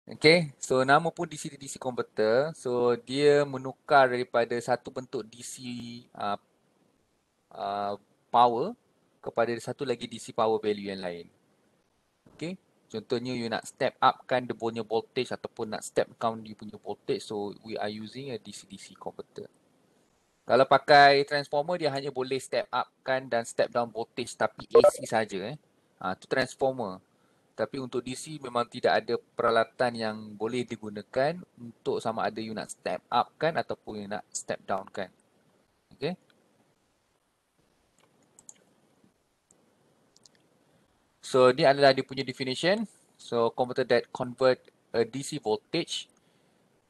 Okay, so nama pun DC-DC converter. So dia menukar daripada satu bentuk DC uh, power kepada satu lagi DC power value yang lain. Okay, contohnya you nak step up kan dia punya voltage ataupun nak step down dia punya voltage. So we are using a DC-DC converter. Kalau pakai transformer dia hanya boleh step up kan dan step down voltage tapi AC saja. Itu transformer. Tapi untuk DC memang tidak ada peralatan yang boleh digunakan untuk sama ada you nak step up kan ataupun you nak step down kan. Okay. So ni adalah dia punya definition. So converter that convert a DC voltage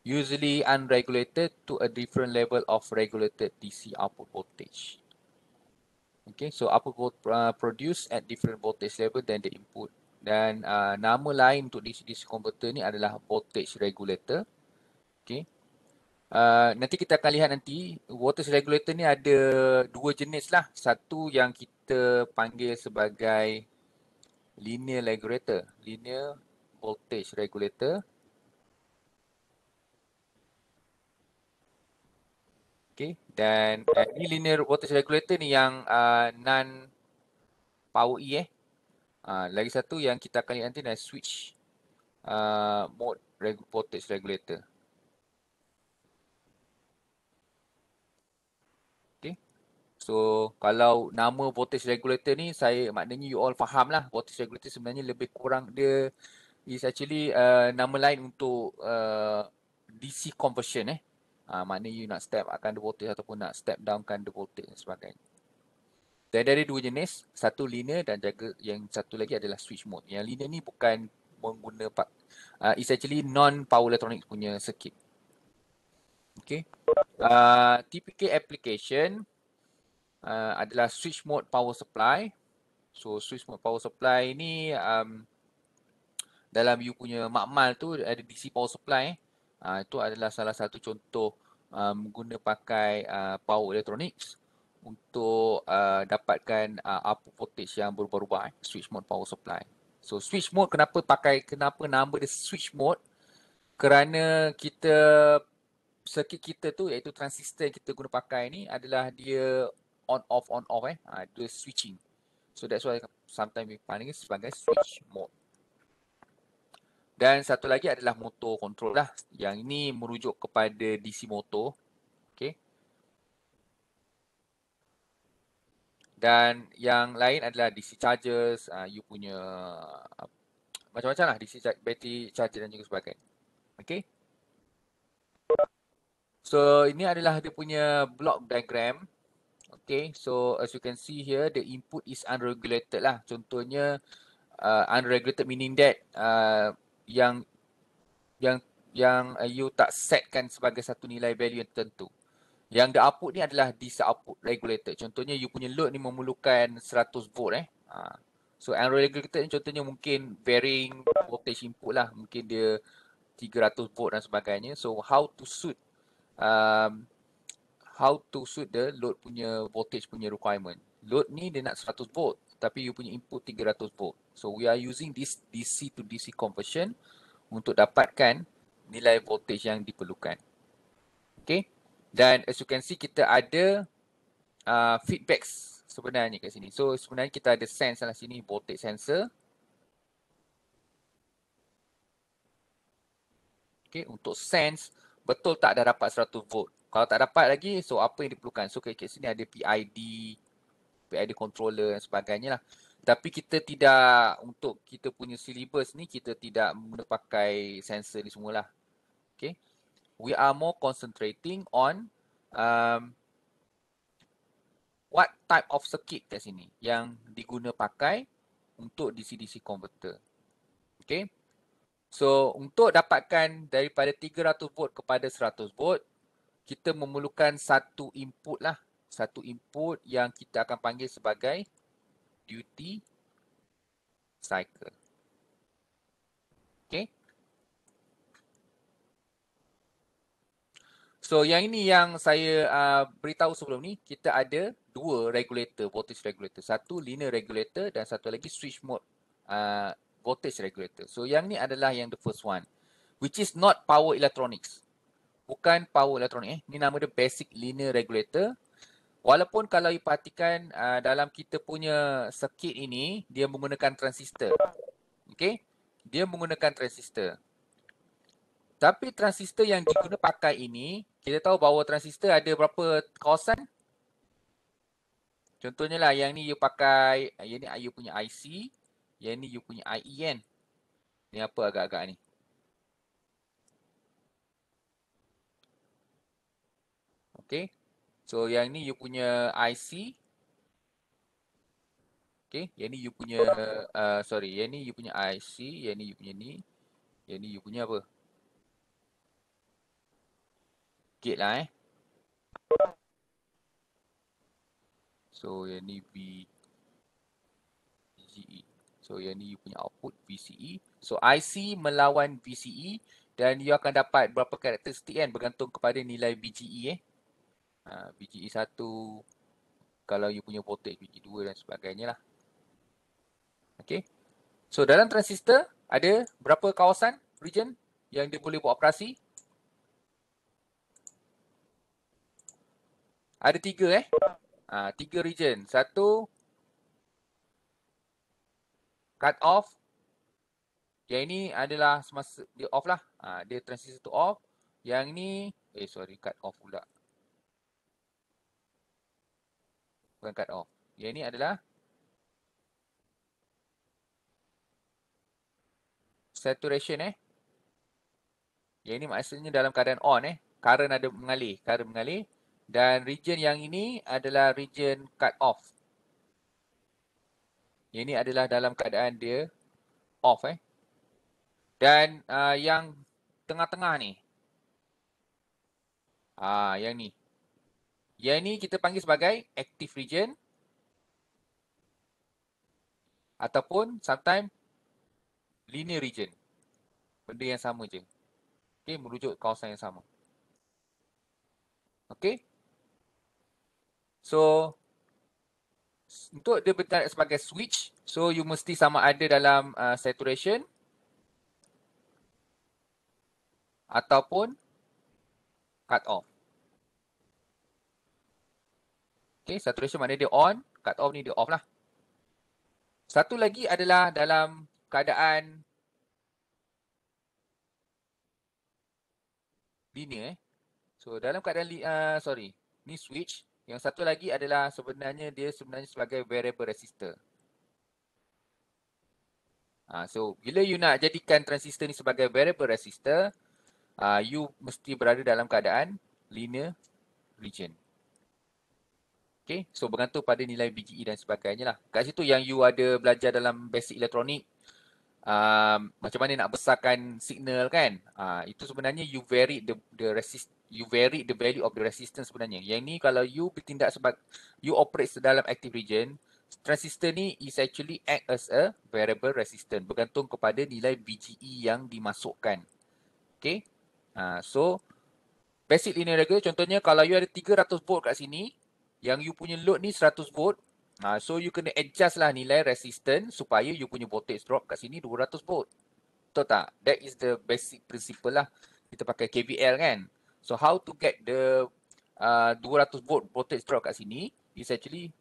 usually unregulated to a different level of regulated DC output voltage. Okay, so output produce at different voltage level than the input. Dan nama lain untuk DC-DC converter ni adalah voltage regulator. Okay. Nanti kita akan lihat nanti voltage regulator ni ada dua jenis lah. Satu yang kita panggil sebagai linear regulator, linear voltage regulator. Okay, dan ni linear voltage regulator ni yang non power E lagi satu yang kita akan lihat nanti adalah switch mode voltage regulator. Okay. So kalau nama voltage regulator ni saya maknanya you all faham lah voltage regulator sebenarnya lebih kurang dia is actually nama lain untuk DC conversion maknanya you nak step akan the voltage ataupun nak step down kan the voltage dan sebagainya. Dan dari dua jenis, satu linear dan jaga yang satu lagi adalah switch mode. Yang linear ni bukan mengguna is actually non power electronics punya circuit. Okay. Typical application adalah switch mode power supply. So switch mode power supply ni dalam you punya makmal tu ada DC power supply. Itu adalah salah satu contoh guna pakai power electronics untuk dapatkan output voltage yang berubah-ubah. Switch mode power supply. So switch mode kenapa nama dia switch mode? Kerana circuit kita tu iaitu transistor yang kita guna pakai ni adalah dia on off dia switching. So that's why sometimes we panggil sebagai switch mode. Dan satu lagi adalah motor control lah. Yang ini merujuk kepada DC motor. Okay. Dan yang lain adalah DC chargers, you punya macam-macam lah DC battery charger dan juga sebagainya. Okay. So ini adalah dia punya block diagram. Okay, so as you can see here, the input is unregulated lah. Contohnya unregulated meaning that yang you tak setkan sebagai satu nilai value yang tertentu. Yang the output ni adalah DC output regulated. Contohnya you punya load ni memerlukan 100 volt So unregulated ni contohnya mungkin varying voltage input lah. Mungkin dia 300 volt dan sebagainya. So how to suit the load punya voltage punya requirement. Load ni dia nak 100 volt tapi you punya input 300 volt. So we are using this DC to DC conversion untuk dapatkan nilai voltage yang diperlukan. Okay. Dan as you can see kita ada feedbacks sebenarnya kat sini. So sebenarnya kita ada sense dalam sini voltage sensor. Okay, untuk sense betul tak dah dapat 100 volt. Kalau tak dapat lagi, so apa yang diperlukan? So kat sini ada PID controller dan sebagainya lah. Tapi kita tidak, untuk kita punya syllabus ni, kita tidak guna pakai sensor ni semualah. Okay. We are more concentrating on what type of circuit kat sini yang diguna pakai untuk DC-DC converter. Okay. So, untuk dapatkan daripada 300 volt kepada 100 volt, kita memerlukan satu input lah. Satu input yang kita akan panggil sebagai duty cycle. Okay. So, yang ini yang saya beritahu sebelum ni, kita ada dua regulator, voltage regulator. Satu linear regulator dan satu lagi switch mode voltage regulator. So, yang ni adalah yang the first one. which is not power electronics. Bukan power elektronik. Ni nama dia basic linear regulator. Walaupun kalau you perhatikan dalam kita punya circuit ini, dia menggunakan transistor. Okay? Dia menggunakan transistor. Tapi transistor yang diguna pakai ini, kita tahu bahawa transistor ada berapa kawasan? Contohnya lah, yang ni you pakai, yang ni you punya IC, yang ni you punya IE kan? Ni apa agak-agak ni? Okay. So yang ni you punya IC. Okay. Yang ni you punya, yang ni you punya IC, yang ni you punya ni. Yang ni you punya apa? Gate lah So yang ni VGE. So yang ni you punya output VCE. So IC melawan VCE dan you akan dapat berapa karakteristik kan bergantung kepada nilai VGE VGE 1 kalau you punya voltage VGE 2 dan sebagainya lah. Okay. So dalam transistor ada berapa kawasan region yang dia boleh buat operasi? Ada 3 3 region. Satu cut off. Yang ini adalah semasa dia off lah. Dia transistor tu off. Yang ni cut off pula. Bukan cut off. Yang ini adalah saturation Yang ini maksudnya dalam keadaan on current ada mengalir, dan region yang ini adalah region cut off. Yang ini adalah dalam keadaan dia off Dan yang tengah-tengah ni. Yang ni. Yang ni kita panggil sebagai active region ataupun sometimes linear region. Benda yang sama je. Okay, merujuk kawasan yang sama. Okay. So, untuk dia bertindak sebagai switch, so you mesti sama ada dalam saturation ataupun cut off. Okay, saturation maknanya dia on, cut off ni dia off lah. Satu lagi adalah dalam keadaan linear So dalam keadaan ni switch. Yang satu lagi adalah sebenarnya sebagai variable resistor. So bila you nak jadikan transistor ni sebagai variable resistor, you mesti berada dalam keadaan linear region. Okay, so bergantung pada nilai BGE dan sebagainya lah. Kat situ yang you ada belajar dalam basic elektronik, macam mana nak besarkan signal kan. Itu sebenarnya you vary the value of the resistance sebenarnya. Yang ni kalau you bertindak you operate dalam active region, transistor ni is actually act as a variable resistance bergantung kepada nilai BGE yang dimasukkan. Okay. So basic linear regulator contohnya kalau you ada 300 volt kat sini, yang you punya load ni 100 volt, so you kena adjust lah nilai resistance supaya you punya voltage drop kat sini 200 volt. Betul tak? That is the basic principle lah. Kita pakai KVL kan. So how to get the 200 volt voltage drop kat sini is actually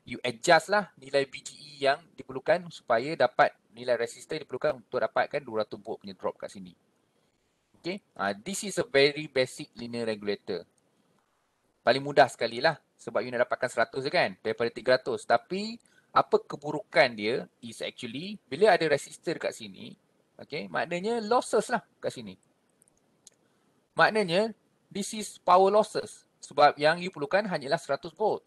you adjust lah nilai BGE yang diperlukan supaya dapat nilai resistor yang diperlukan untuk dapatkan 200 volt punya drop kat sini. Okay. This is a very basic linear regulator. Paling mudah sekali lah. Sebab you nak dapatkan 100 je kan. Daripada 300. Tapi apa keburukan dia is actually bila ada resistor kat sini. Okay. Maknanya losses lah kat sini. Maknanya this is power losses. Sebab yang you perlukan hanyalah 100 volt.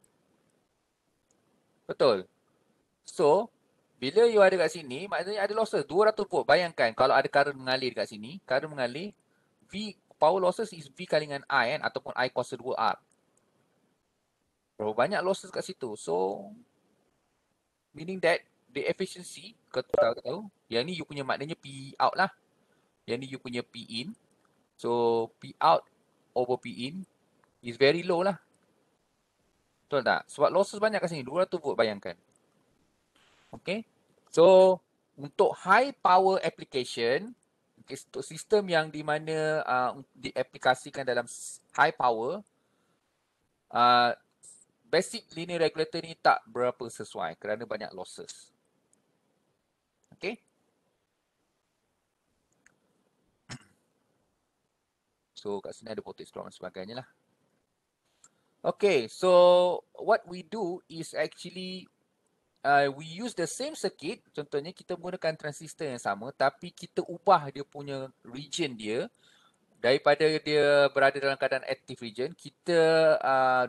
Betul. So, bila you ada kat sini, maknanya ada losses 200 volt. Bayangkan kalau ada current mengalir kat sini. Current mengalir. Power losses is V kali dengan I kan. Ataupun I kuasa 2R. Berapa banyak losses kat situ. So, meaning that the efficiency, kau tahu, yang ni you punya maknanya P out lah. Yang ni you punya P in. So, P out over P in is very low lah. Betul tak? Sebab losses banyak kat sini. 200 volt bayangkan. Okay. So, untuk high power application, Okay, untuk sistem yang di mana diaplikasikan dalam high power, basic linear regulator ni tak berapa sesuai kerana banyak losses. Okay. So kat sini ada voltage drop dan sebagainya lah. Okay, so what we do is actually we use the same circuit. Contohnya kita menggunakan transistor yang sama tapi kita ubah dia punya region dia. Daripada dia berada dalam keadaan active region, kita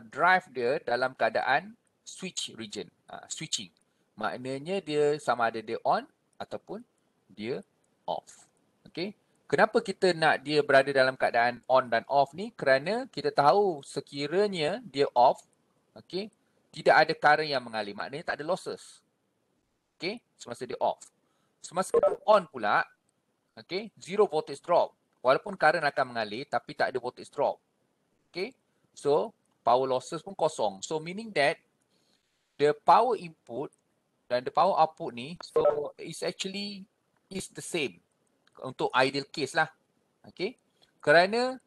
drive dia dalam keadaan switch region, switching. Maknanya dia sama ada dia on ataupun dia off. Okay. Kenapa kita nak dia berada dalam keadaan on dan off ni? Kerana kita tahu sekiranya dia off, okay, tidak ada current yang mengalir. Maknanya tak ada losses. Okay, semasa dia off. Semasa dia on pula, okay, zero voltage drop. Walaupun current akan mengalir, tapi tak ada voltage drop. Okay, so power losses pun kosong. So meaning that the power input dan the power output ni, so is actually is the same untuk ideal case lah. Okay, kerana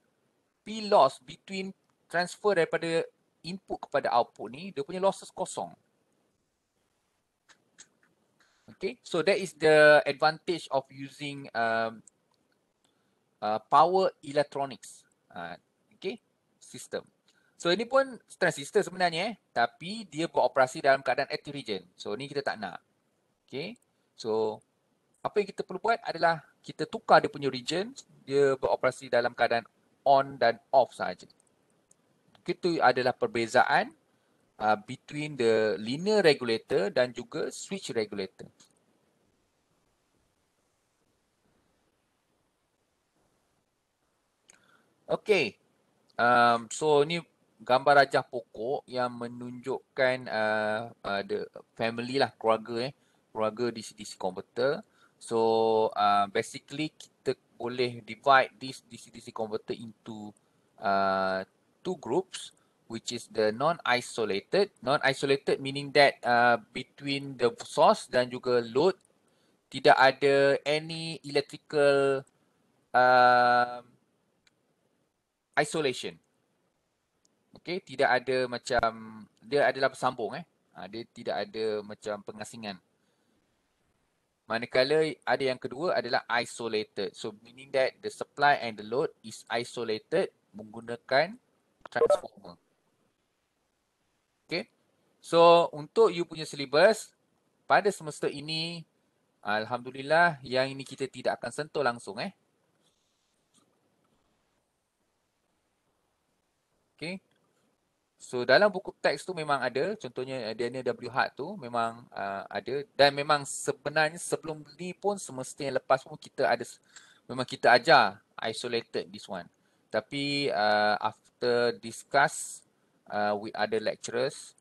P loss between transfer daripada input kepada output ni, dia punya losses kosong. Okay, so that is the advantage of using power electronics, okay, system. So ini pun transistor sebenarnya, tapi dia beroperasi dalam keadaan active region. So ni kita tak nak. Okay, so apa yang kita perlu buat adalah kita tukar dia punya region, dia beroperasi dalam keadaan on dan off saja. Itu adalah perbezaan between the linear regulator dan juga switch regulator. Okay, so ni gambar rajah pokok yang menunjukkan the family lah, keluarga DC-DC converter. So basically kita boleh divide this DC-DC converter into two groups, which is the non-isolated. Non-isolated meaning that between the source dan juga load tidak ada any electrical isolation. Okay, tidak ada macam, dia adalah bersambung dia tidak ada macam pengasingan. Manakala ada yang kedua adalah isolated. So meaning that the supply and the load is isolated menggunakan transformer. Okay. So untuk you punya syllabus pada semester ini, alhamdulillah yang ini kita tidak akan sentuh langsung Okay. So dalam buku teks tu memang ada, contohnya Daniel W. Hart tu memang ada, dan memang sebenarnya sebelum ni pun semester yang lepas pun kita ada, memang kita ajar isolated this one. Tapi after discuss with other lecturers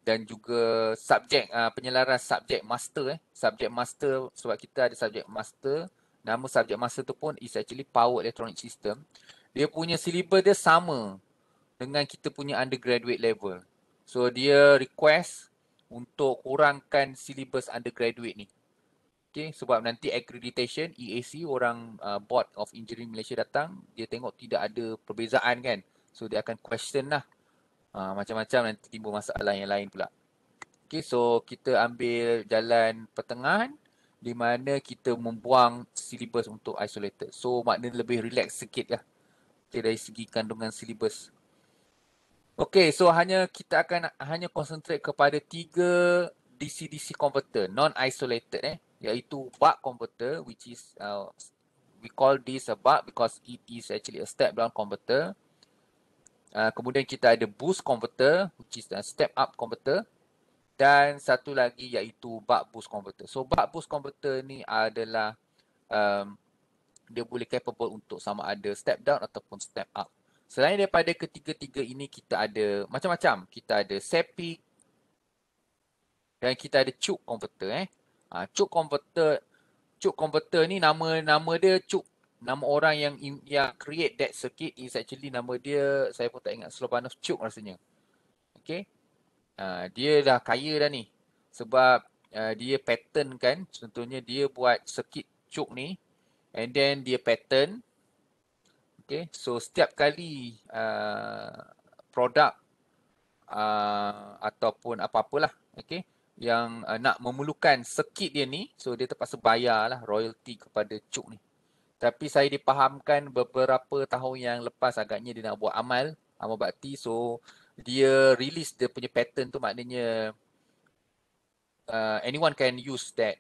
dan juga subjek penyelaras subjek master subjek master, sebab kita ada subjek master, nama subjek master tu pun is actually power electronic system. Dia punya syllabus dia sama dengan kita punya undergraduate level. So dia request untuk kurangkan syllabus undergraduate ni. Okay, sebab nanti accreditation, EAC, orang Board of Engineering Malaysia datang, dia tengok tidak ada perbezaan kan. So dia akan question lah. Macam-macam nanti timbul masalah yang lain pula. Okay, so kita ambil jalan pertengahan di mana kita membuang syllabus untuk isolated. So maknanya lebih relax sikit lah. Okay, dari segi kandungan syllabus. Okay, so kita akan hanya concentrate kepada 3 DC-DC converter, non-isolated iaitu buck converter, which is we call this a buck because it is actually a step down converter. Kemudian kita ada boost converter, which is a step up converter, dan satu lagi iaitu buck boost converter. So buck boost converter ni adalah dia boleh capable untuk sama ada step down ataupun step up. Selain daripada ketiga-tiga ini, kita ada macam-macam. Kita ada SEPIC dan kita ada choke converter. Choke converter ni nama dia choke. Nama orang yang create that circuit is actually nama dia, saya pun tak ingat, Slovanov Choke rasanya. Okay. Dia dah kaya dah ni. Sebab dia pattern kan. Contohnya dia buat circuit choke ni. and then dia pattern. Okay, so setiap kali produk ataupun apa-apalah, okay, yang nak memerlukan circuit dia ni, so dia terpaksa bayar lah royalty kepada Cuk ni. Tapi saya dipahamkan beberapa tahun yang lepas agaknya dia nak buat amal bakti, so dia release dia punya pattern tu, maknanya anyone can use that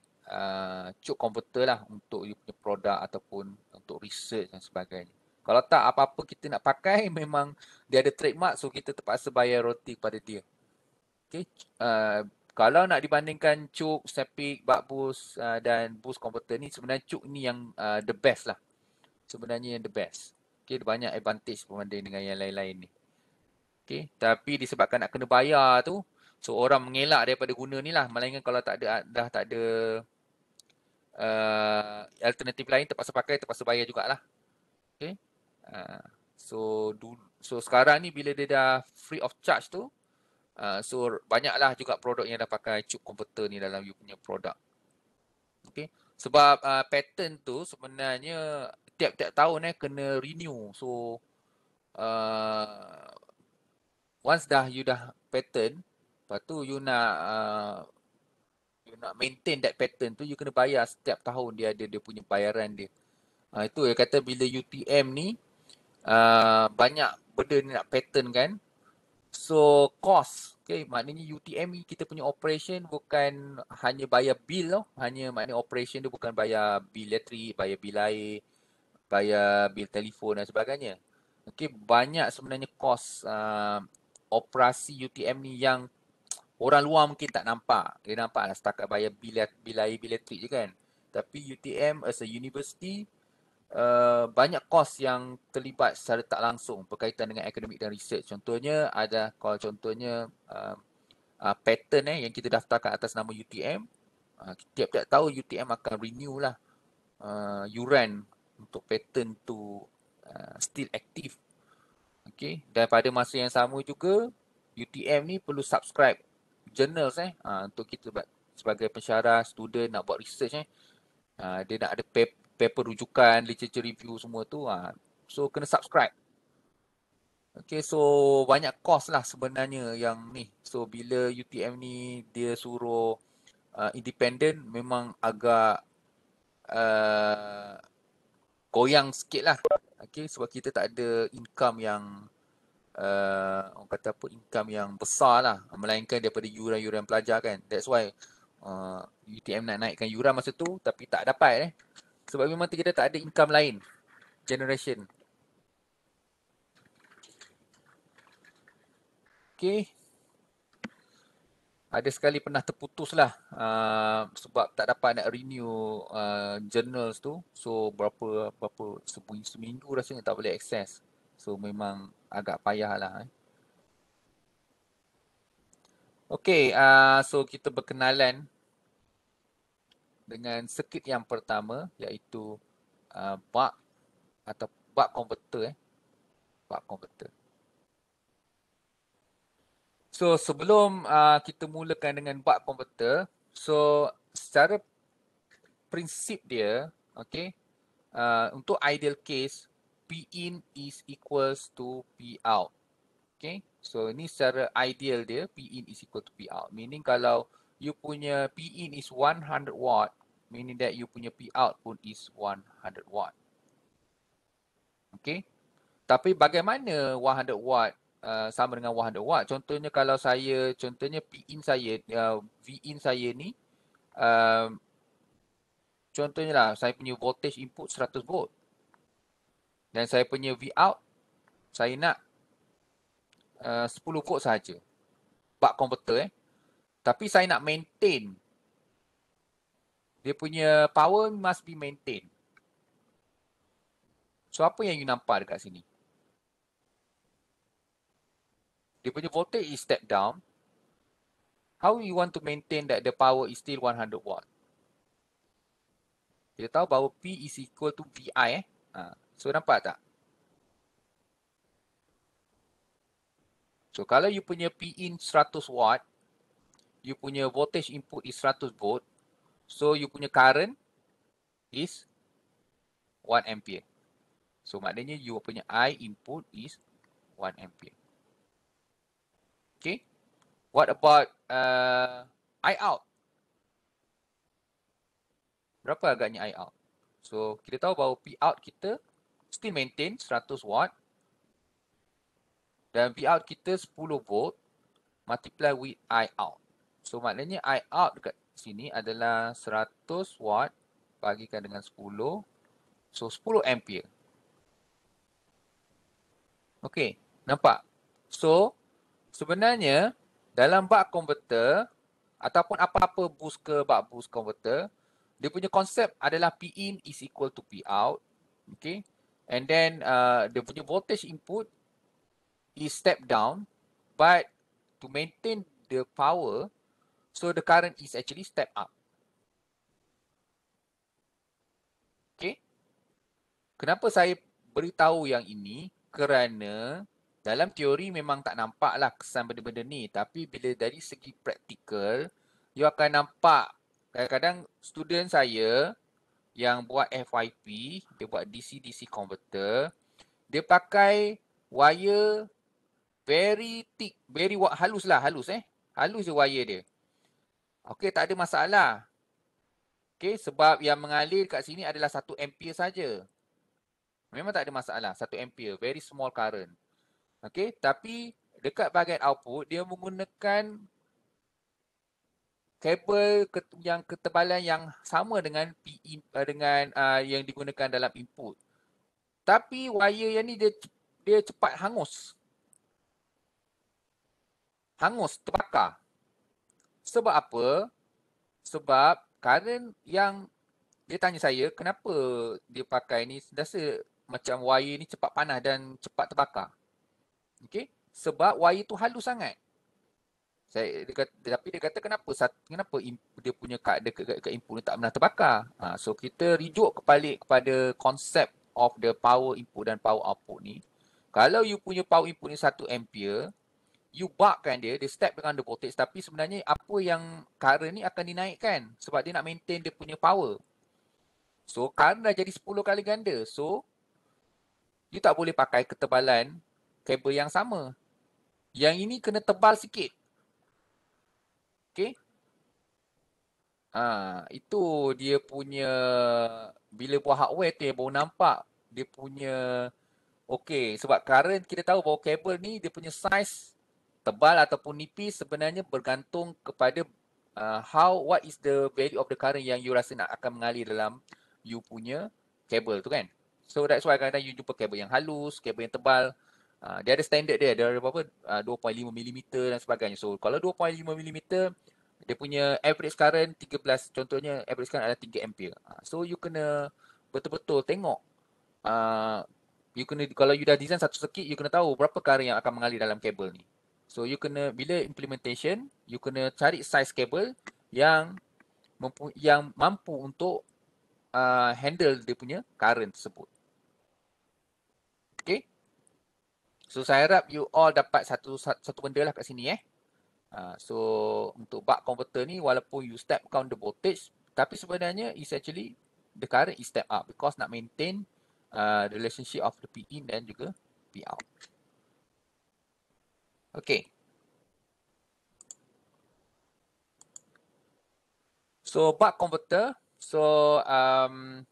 Cuk converter lah untuk you punya produk ataupun untuk research dan sebagainya. Kalau tak apa-apa kita nak pakai memang dia ada trademark, so kita terpaksa bayar royalty kepada dia. Okay. Kalau nak dibandingkan Cuk, Sepik, Bakbus dan Boost Converter ni, sebenarnya Cuk ni yang the best lah. Sebenarnya yang the best. Okay, ada banyak advantage berbanding dengan yang lain-lain ni. Okay, tapi disebabkan nak kena bayar tu, so orang mengelak daripada guna ni lah. Melainkan kalau dah tak ada alternatif lain, terpaksa pakai, terpaksa bayar jugalah. Okay. So sekarang ni bila dia dah free of charge tu, so banyaklah juga produk yang dah pakai Cuk converter ni dalam you punya produk. Okay. Sebab pattern tu sebenarnya tiap-tiap tahun kena renew. So once you dah pattern, lepas tu you nak maintain that pattern tu, you kena bayar setiap tahun. Dia ada dia punya bayaran dia. Itu yang kata bila UTM ni banyak benda ni nak pattern kan. So cost, okay, maknanya UTM ni kita punya operation bukan hanya bayar bill tau. Maknanya operation dia bukan bayar bil elektrik, bayar bil air, bayar bil telefon dan sebagainya. Okay, banyak sebenarnya cost operasi UTM ni yang orang luar mungkin tak nampak. Dia nampak lah setakat bayar bil air, bil elektrik je kan. Tapi UTM as a university, banyak kos yang terlibat secara tak langsung berkaitan dengan akademik dan research. Contohnya kalau contohnya pattern yang kita daftarkan atas nama UTM, tiap-tiap tahun UTM akan renew lah yuran untuk pattern tu still aktif. Okay. Dan pada masa yang sama juga UTM ni perlu subscribe journals untuk kita sebagai pensyarah, student nak buat research dia nak ada paper rujukan, literature review semua tu. So kena subscribe. Okay, so banyak cost lah sebenarnya yang ni. So bila UTM ni dia suruh independent, memang agak goyang sikit lah. Okay, sebab kita tak ada income yang orang kata apa, income yang besar lah, melainkan daripada yuran-yuran pelajar kan. That's why UTM nak naikkan yuran masa tu tapi tak dapat sebab memang kita tak ada income lain generation. Okay, ada sekali pernah terputus lah sebab tak dapat nak renew journals tu. So berapa seminggu rasanya tak boleh access. So memang agak payah lah. Okay, so kita berkenalan dengan circuit yang pertama, iaitu buck atau buck converter. Buck converter. So sebelum kita mulakan dengan buck converter, so secara prinsip dia, okay, untuk ideal case, P in is equals to P out. Okay, so ini secara ideal dia, P in is equal to P out. Meaning kalau you punya P in is 100 watt, meaning that you punya P out pun is 100 watt. Okay, tapi bagaimana 100 watt sama dengan 100 watt? Contohnya kalau contohnya P in saya, V in saya ni, contohnya lah, saya punya voltage input 100 volt. Dan saya punya V out, saya nak 10 volt saja. Buck converter Tapi saya nak maintain. Dia punya power must be maintained. So apa yang you nampak dekat sini? Dia punya voltage is step down. How you want to maintain that the power is still 100 watt? Kita tahu bahawa P is equal to VI. So nampak tak? So kalau you punya P in 100 watt, you punya voltage input is 100 volt. So you punya current is 1 ampere. So maknanya you punya I input is 1 ampere. Okay. What about I out? Berapa agaknya I out? So kita tahu bahawa P out kita still maintain 100 watt dan P out kita 10 volt multiply with I out. So maknanya I out dekat sini adalah 100 watt bagikan dengan 10. So 10 ampere. Okay, nampak? So sebenarnya dalam buck converter ataupun apa-apa boost ke buck boost converter, dia punya konsep adalah P in is equal to P out. Okay. And then dia punya voltage input is step down, but to maintain the power, so the current is actually step up. Okay. Kenapa saya beritahu yang ini? Kerana dalam teori memang tak nampaklah kesan benda-benda ni. Tapi bila dari segi praktikal, you akan nampak kadang-kadang student saya yang buat FYP, dia buat DC-DC converter, dia pakai wire very thick, very halus lah, halus Halus je wire dia. Okey, tak ada masalah. Okey, sebab yang mengalir kat sini adalah 1 ampere saja. Memang tak ada masalah, 1 ampere, very small current. Okey, tapi dekat bahagian output, dia menggunakan kabel yang ketebalan yang sama dengan yang digunakan dalam input. Tapi wire yang ni dia cepat hangus. Hangus, terbakar. Sebab apa? Sebab current yang dia tanya saya, kenapa dia pakai ni rasa macam wire ni cepat panas dan cepat terbakar. Okey? Sebab wire tu halus sangat. Tapi dia kata kenapa dia punya kat input ni tak pernah terbakar. So kita rujuk kepada konsep of the power input dan power output ni. Kalau you punya power input ni 1 ampere, you buckkan dia step dengan the voltage, tapi sebenarnya apa yang current ni akan dinaikkan sebab dia nak maintain dia punya power. So current dah jadi 10 kali ganda. So you tak boleh pakai ketebalan kabel yang sama. Yang ini kena tebal sikit. Okay. Itu dia punya, bila buat hardware tu baru nampak dia punya, okay, sebab current kita tahu bahawa kabel ni dia punya size tebal ataupun nipis sebenarnya bergantung kepada what is the value of the current yang you rasa nak akan mengalir dalam you punya kabel tu kan. So that's why kadang-kadang you jumpa kabel yang halus, kabel yang tebal. Dia ada standard dia ada berapa? 2.5 mm dan sebagainya. So kalau 2.5 mm dia punya average current 13, contohnya average current adalah 3 ampere. So you kena betul-betul tengok. You kena, kalau you dah design satu circuit, you kena tahu berapa current yang akan mengalir dalam kabel ni. So you kena, bila implementation, you kena cari size kabel yang mampu untuk handle dia punya current tersebut. Okay. So saya harap you all dapat satu benda lah kat sini So untuk buck converter ni, walaupun you step down the voltage, tapi sebenarnya is actually the current is step up because nak maintain the relationship of the P in dan juga P out. Okay. So buck converter, so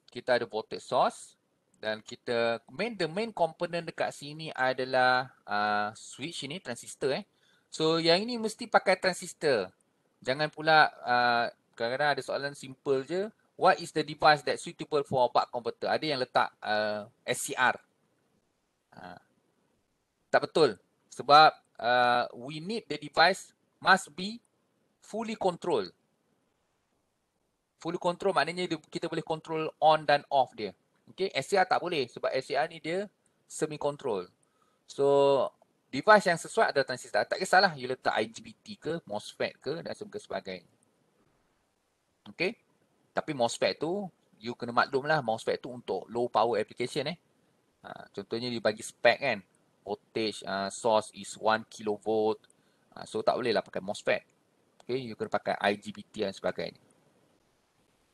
kita ada voltage source dan kita the main component dekat sini adalah switch ini, transistor So yang ini mesti pakai transistor. Jangan pula kadang-kadang ada soalan simple je. What is the device that suitable for buck converter? Ada yang letak SCR. Tak betul. Sebab we need the device must be fully controlled. Fully control maknanya kita boleh control on dan off dia. Okay, SCR tak boleh sebab SCR ni dia semi control. So device yang sesuai adalah transistor. Tak kisahlah you letak IGBT ke, MOSFET ke dan sebagainya. Okay. Tapi MOSFET tu, you kena maklumlah MOSFET tu untuk low power application contohnya dia bagi spec kan. Voltage source is 1 kV. So tak boleh lah pakai MOSFET. Okay, you kena pakai IGBT dan sebagainya.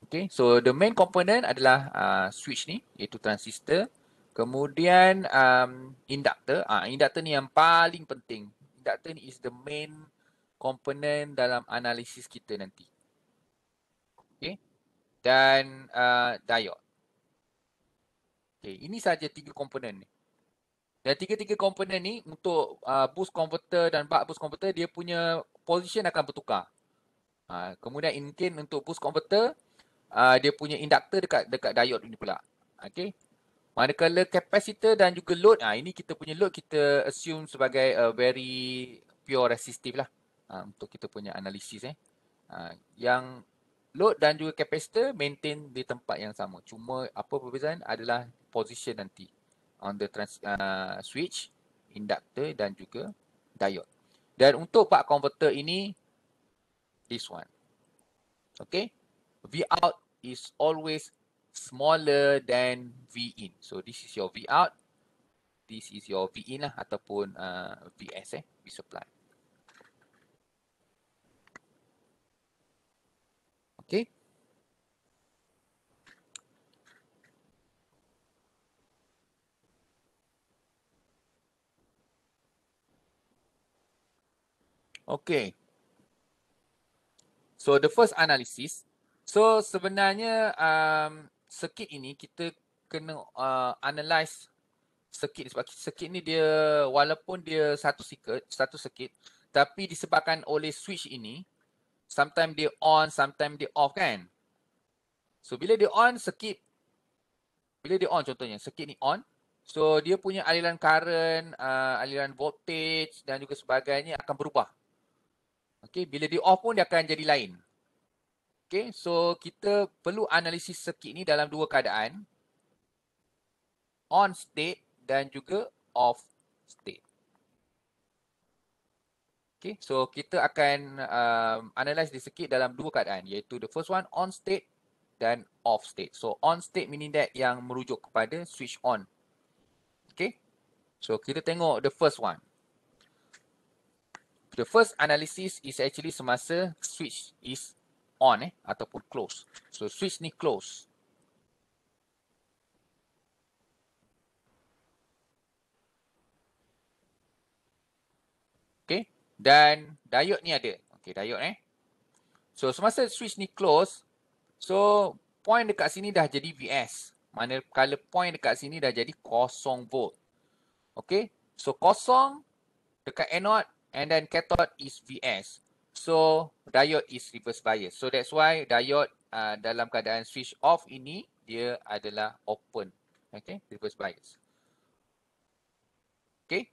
Okay, so the main component adalah switch ni, iaitu transistor. Kemudian inductor. Inductor ni yang paling penting. Inductor ni is the main component dalam analisis kita nanti. Okay, dan diode. Okay, ini saja 3 komponen ni. Dan 3-3 komponen ni untuk boost converter dan buck boost converter, dia punya position akan bertukar. Kemudian mungkin untuk boost converter, dia punya inductor dekat diode ni pula. Okay. Manakala capacitor dan juga load, ini kita punya load kita assume sebagai very pure resistive lah untuk kita punya analisis. Yang load dan juga capacitor maintain di tempat yang sama. Cuma apa perbezaan adalah position nanti on the switch, inductor dan juga diode. Dan untuk buck converter ini, this one. Okay. V out is always smaller than V in. So this is your V out. This is your V in lah ataupun VS V supply. Okay. Okay. So the first analysis. So sebenarnya circuit ini kita kena analyze circuit sebab circuit ni dia walaupun dia satu circuit tapi disebabkan oleh switch ini, sometimes dia on, sometimes dia off kan. So bila dia on contohnya circuit ni on, so dia punya aliran current, aliran voltage dan juga sebagainya akan berubah. Okay, bila dia off pun dia akan jadi lain. Okay, so kita perlu analisis circuit ni dalam 2 keadaan. On state dan juga off state. Okay, so kita akan analyze the circuit dalam 2 keadaan, iaitu the first one on state dan off state. So on state meaning that yang merujuk kepada switch on. Okay, so kita tengok the first one. The first analysis is actually semasa switch is on ataupun close. So switch ni close. Okay, dan diode ni ada. Okay, diode So semasa switch ni close, so point dekat sini dah jadi VS. Manakala point dekat sini dah jadi 0 volt. Okay, so 0 dekat anode and then cathode is VS. So diode is reverse bias. So that's why diode dalam keadaan switch off ini dia adalah open. Okay, reverse bias. Okay,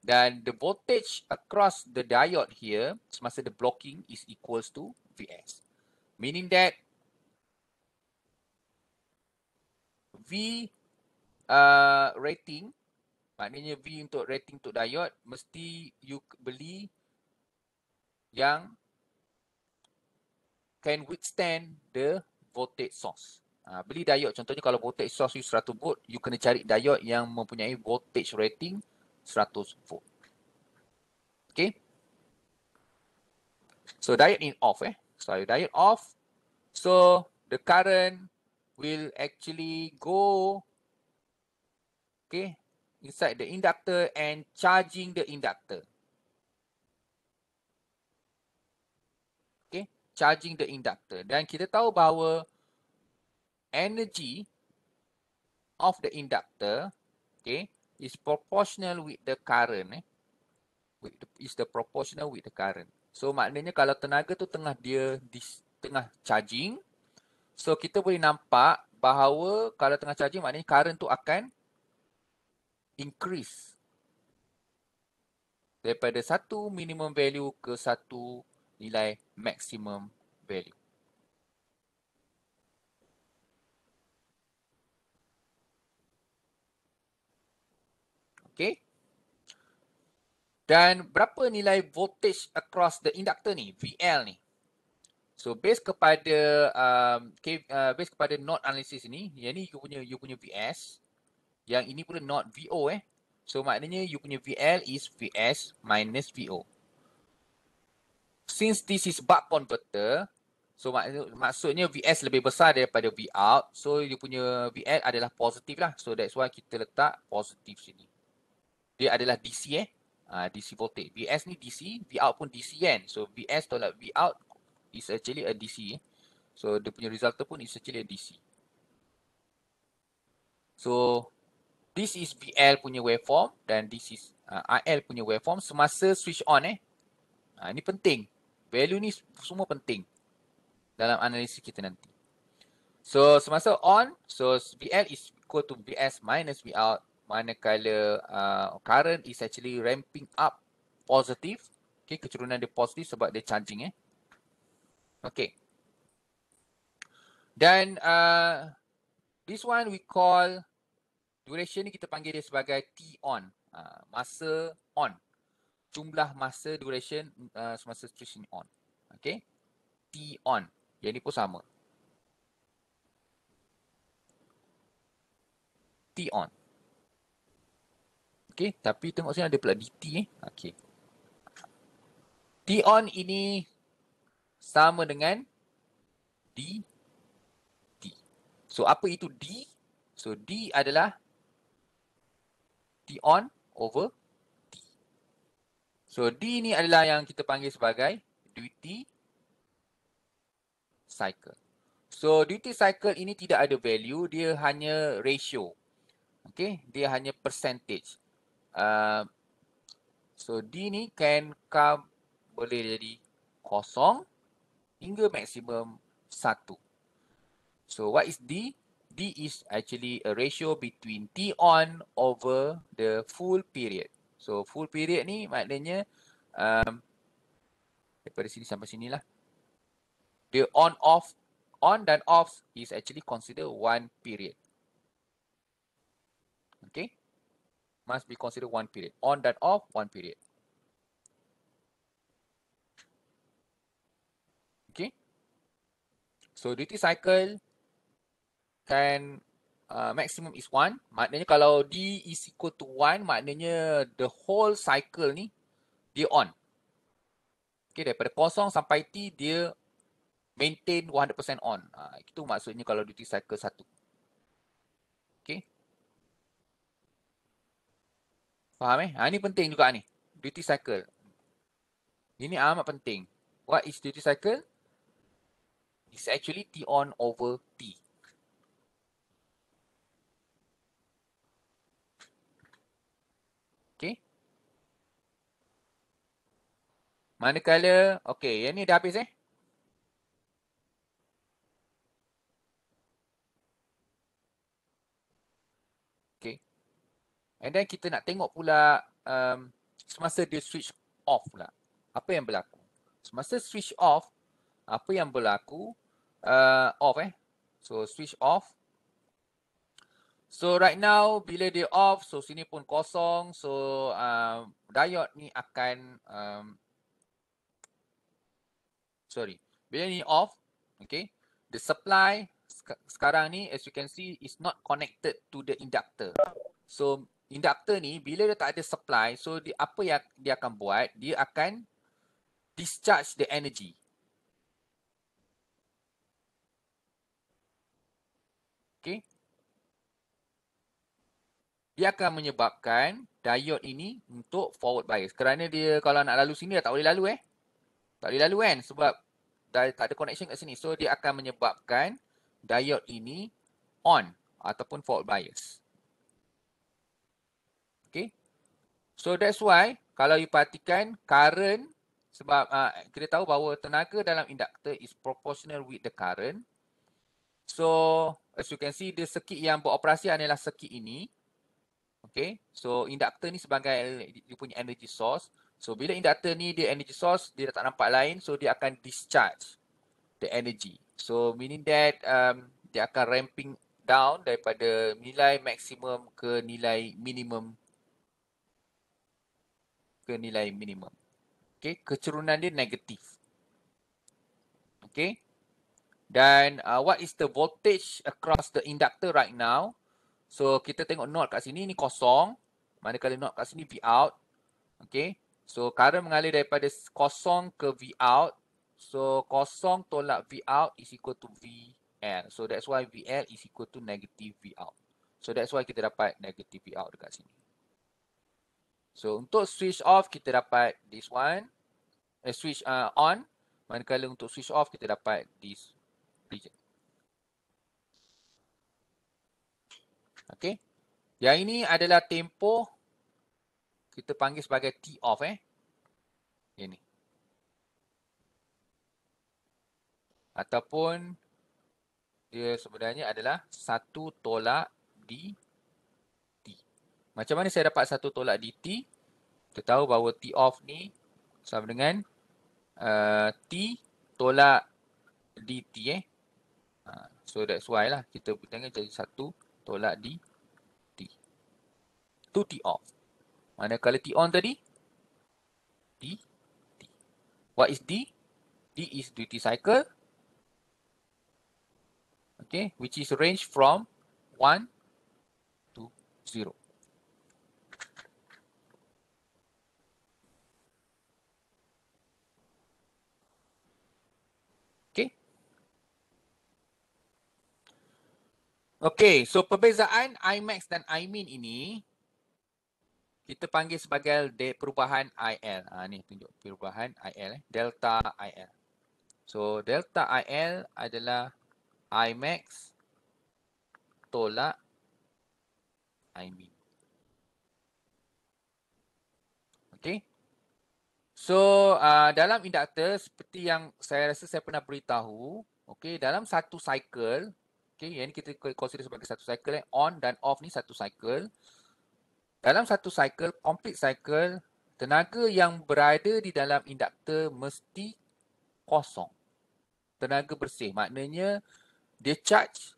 dan the voltage across the diode here semasa the blocking is equals to VS. Meaning that V rating, maknanya V untuk rating untuk diode, mesti you beli yang can withstand the voltage source. Beli diode, contohnya kalau voltage source you 100 volt, you kena cari diode yang mempunyai voltage rating 100 volt. Okay. So diode in off So diode off. So the current will actually go inside the inductor and charging the inductor. Okay, charging the inductor. Dan kita tahu bahawa energy of the inductor is proportional with the current is the proportional with the current. So maknanya kalau tenaga tu tengah charging, so kita boleh nampak bahawa kalau tengah charging maknanya current tu akan increase daripada satu minimum value ke satu nilai maximum value. Okay. Dan berapa nilai voltage across the inductor ni, VL ni? So base kepada base kepada node analysis ni, yang ni you punya VS, yang ini pula node VO So maknanya you punya VL is VS minus VO. Since this is buck converter, So maksudnya VS lebih besar daripada Vout. So dia punya VL adalah positif lah. So that's why kita letak positif sini. Dia adalah DC DC voltage. VS ni DC, Vout pun DC kan. So VS tolak Vout is actually a DC. So dia punya resultant pun is actually a DC. So this is VL punya waveform dan this is IL punya waveform semasa switch on Ini penting. Value ni semua penting dalam analisis kita nanti. So semasa on, so VL is equal to VS minus Vout, manakala current is actually ramping up positive. Okay, keturunan dia positif sebab dia charging Okay. Dan this one we call, duration ni kita panggil dia sebagai T on. Masa on. Jumlah masa duration semasa switch ni on. Okay. T on. Yang ni pun sama. T on. Okay, tapi tengok sini ada pula DT Okay. T on ini sama dengan DT. So apa itu D? So D adalah T on over T. So D ni adalah yang kita panggil sebagai duty cycle. So duty cycle ini tidak ada value, dia hanya ratio. Okay, dia hanya percentage. So D ni can come boleh jadi 0 hingga maksimum 1. So what is D? D is actually a ratio between T on over the full period. So full period ni maknanya daripada sini sampai sinilah. Dia on dan off is actually considered one period. Okay? Must be considered one period. On dan off, one period. Okay? So duty cycle can maximum is 1. Maknanya kalau D is equal to 1, maknanya the whole cycle ni dia on. Okay, daripada 0 sampai T dia maintain 100% on. Itu maksudnya kalau duty cycle 1. Okay? Faham Ini penting juga ni. Duty cycle. Ini amat penting. What is duty cycle? It's actually T on over T. Okay? Manakala, okay, yang ni dah habis Okay. And then kita nak tengok pula semasa dia switch off pula. Apa yang berlaku? Semasa switch off, apa yang berlaku? Off So switch off. So right now bila dia off, so sini pun kosong. So diode ni akan bila ni off, okay, the supply sekarang ni as you can see is not connected to the inductor. So inductor ni bila dia tak ada supply, so apa yang dia akan buat, dia akan discharge the energy. Okay. Dia akan menyebabkan diode ini untuk forward bias. Kerana dia kalau nak lalu sini dah tak boleh lalu Tak boleh lalu kan sebab tak ada connection kat sini. So dia akan menyebabkan diode ini on ataupun forward bias. Okay. So that's why kalau you perhatikan current, sebab kita tahu bahawa tenaga dalam induktor is proportional with the current. So as you can see, the circuit yang beroperasi adalah circuit ini. Okay. So induktor ni sebagai dia punya energy source. So bila induktor ni dia energy source, dia tak nampak lain, so dia akan discharge the energy. So meaning that dia akan ramping down daripada nilai maksimum ke nilai minimum. Okay, kecerunan dia negatif. Okay. Dan what is the voltage across the inductor right now? So kita tengok node kat sini ni kosong. Manakala node kat sini V out. Okay. So current mengalir daripada kosong ke V out. So kosong tolak V out is equal to VL. So that's why VL is equal to negative V out. So that's why kita dapat negative V out dekat sini. So untuk switch off kita dapat this one. Switch on. Manakala untuk switch off kita dapat this region. Okay. Yang ini adalah tempoh kita panggil sebagai T off ini. Ataupun dia sebenarnya adalah 1 tolak dt. Macam mana saya dapat 1 tolak dt? Kita tahu bahawa T off ni sama dengan T tolak dt So that's why lah kita jangan jadi 1 tolak dt. Itu T off. Manakala T on tadi dt. What is D? D is duty cycle. Okay, which is range from 1 to 0. Okay. Okay, so perbezaan Imax dan Imin ini kita panggil sebagai perubahan IL. Ni tunjuk perubahan IL, delta IL. So delta IL adalah Imax tolak Imin. Okay. So dalam induktor seperti yang saya rasa saya pernah beritahu, okay, dalam satu cycle, okay, yang ini kita consider sebagai satu cycle, on dan off ni satu cycle. Dalam satu cycle, complete cycle, tenaga yang berada di dalam induktor mesti kosong. Tenaga bersih, maknanya dia charge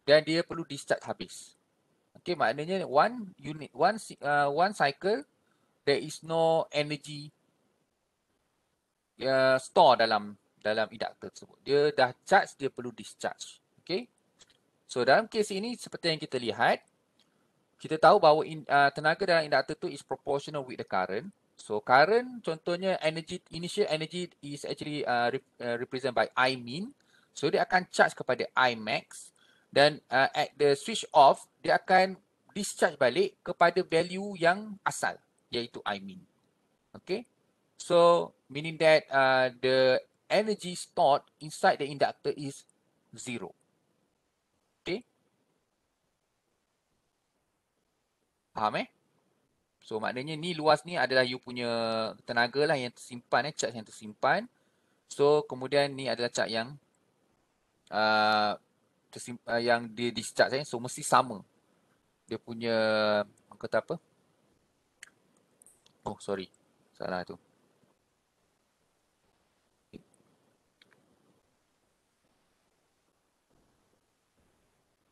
dan dia perlu discharge habis. Okay, maknanya one cycle, there is no energy store dalam induktor tersebut. Dia dah charge, dia perlu discharge. Okay. So dalam kes ini seperti yang kita lihat, kita tahu bahawa tenaga dalam induktor tu is proportional with the current. So current contohnya initial energy is actually represented by I min. So dia akan charge kepada I max dan at the switch off dia akan discharge balik kepada value yang asal iaitu I min. Okay. So meaning that the energy stored inside the inductor is 0. Okay. Faham So maknanya ni luas ni adalah you punya tenaga lah yang tersimpan charge yang tersimpan. So kemudian ni adalah charge yang yang dia discharge so mesti sama. Dia punya kata apa? Oh sorry. Salah tu.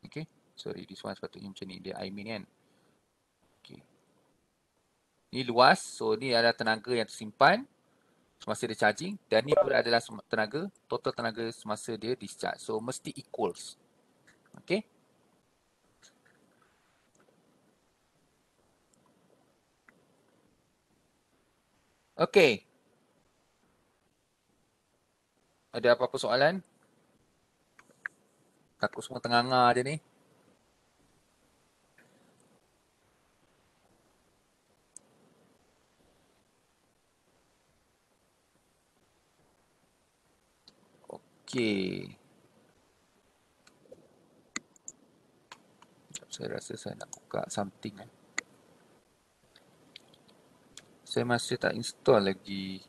Okay. Sorry, this one sepatutnya macam ni. Dia I mean kan. Okay. Ni luas. So ni adalah tenaga yang tersimpan semasa dia charging. Dan ni pula adalah tenaga, total tenaga semasa dia discharge. So mesti equals. Okay. Okay. Ada apa-apa soalan? Takut semua tengah-tengah je ni. Okay. Saya rasa saya nak buka something. Saya masih tak install lagi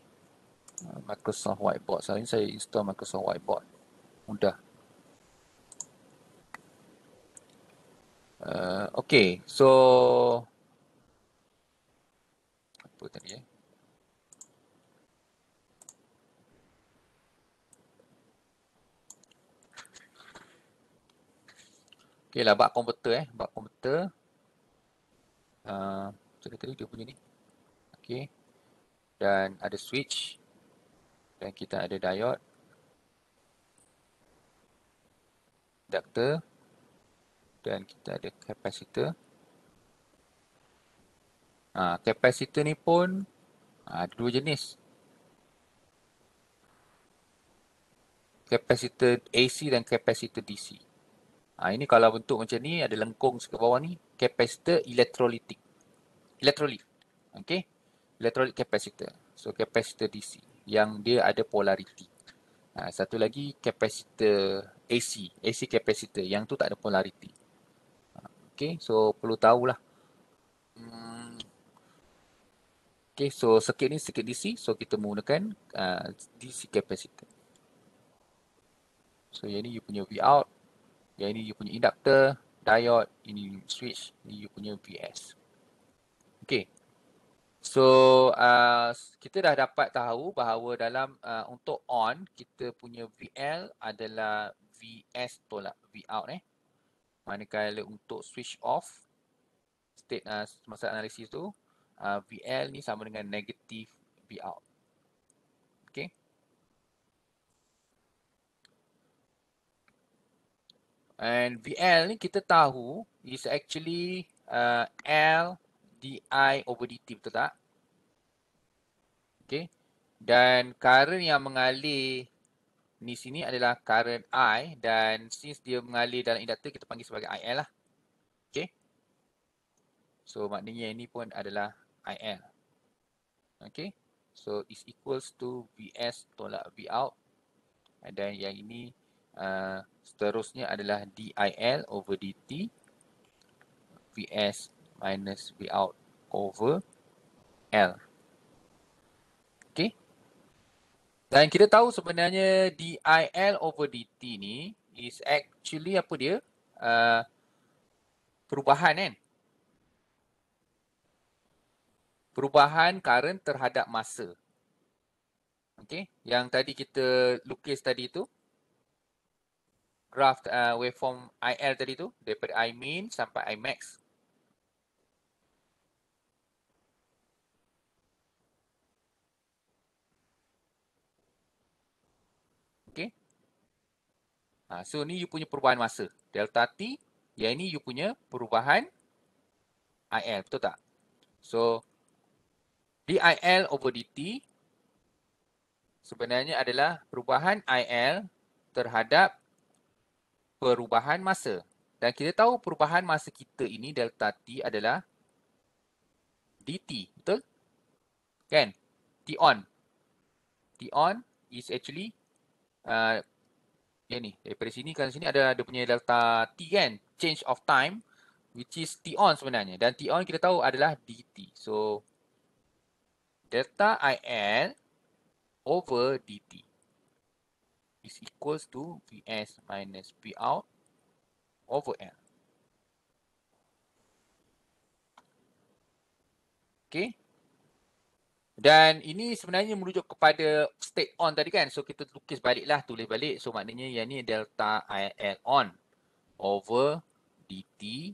Microsoft Whiteboard. Sekarang saya install Microsoft Whiteboard. Mudah. Okay. So apa tadi Okay lah, bak komputer bak komputer. Macam tadi dia punya ni. Okay. Dan ada switch. Dan kita ada diode. Inductor. Dan kita ada capacitor. Capacitor ni pun ada dua jenis. kapasitor AC dan kapasitor DC. Ini kalau bentuk macam ni, ada lengkung ke bawah ni, kapasitor elektrolitik. Elektrolit. Okay. Elektrolit kapasitor. So, kapasitor DC yang dia ada polariti. Satu lagi kapasitor AC. AC kapasitor yang tu tak ada polariti. Okay. So, perlu tahulah. Okay. So, circuit ni circuit DC. So, kita menggunakan DC kapasitor. So, yang ni you punya Vout. Yang ini you punya inductor, diode, ini switch, ini you punya VS. Okay. So, kita dah dapat tahu bahawa dalam untuk on, kita punya VL adalah VS tolak Vout. Manakala untuk switch off, state semasa analisis tu, VL ni sama dengan negatif Vout. Okay. And VL ni kita tahu is actually L di over dt, betul tak? Okay. Dan current yang mengalir ni sini adalah current I, dan since dia mengalir dalam induktor, kita panggil sebagai IL lah. Okay. So maknanya ini pun adalah IL. Okay. So is equals to VS tolak Vout. Dan yang ini seterusnya adalah DIL over DT. VS minus Vout over L. Okay. Dan kita tahu sebenarnya DIL over DT ni is actually apa dia? Perubahan kan? Perubahan current terhadap masa. Okay. Yang tadi kita lukis tadi tu. Graph waveform IL tadi tu. Daripada I min sampai I max. Okay. So ni you punya perubahan masa. Delta T. Yang ini you punya perubahan IL. Betul tak? So DIL over DT sebenarnya adalah perubahan IL terhadap perubahan masa. Dan kita tahu perubahan masa kita ini delta T adalah dt. Betul? Kan? T on. T on is actually yang ni. Daripada sini ke sini ada dia punya delta T kan? Change of time which is T on sebenarnya. Dan T on kita tahu adalah dt. So delta IL over dt is equals to Vs minus Vout over L. Okay. Dan ini sebenarnya merujuk kepada state on tadi kan. So kita lukis baliklah, tulis balik. So maknanya yang ni delta IL on over dt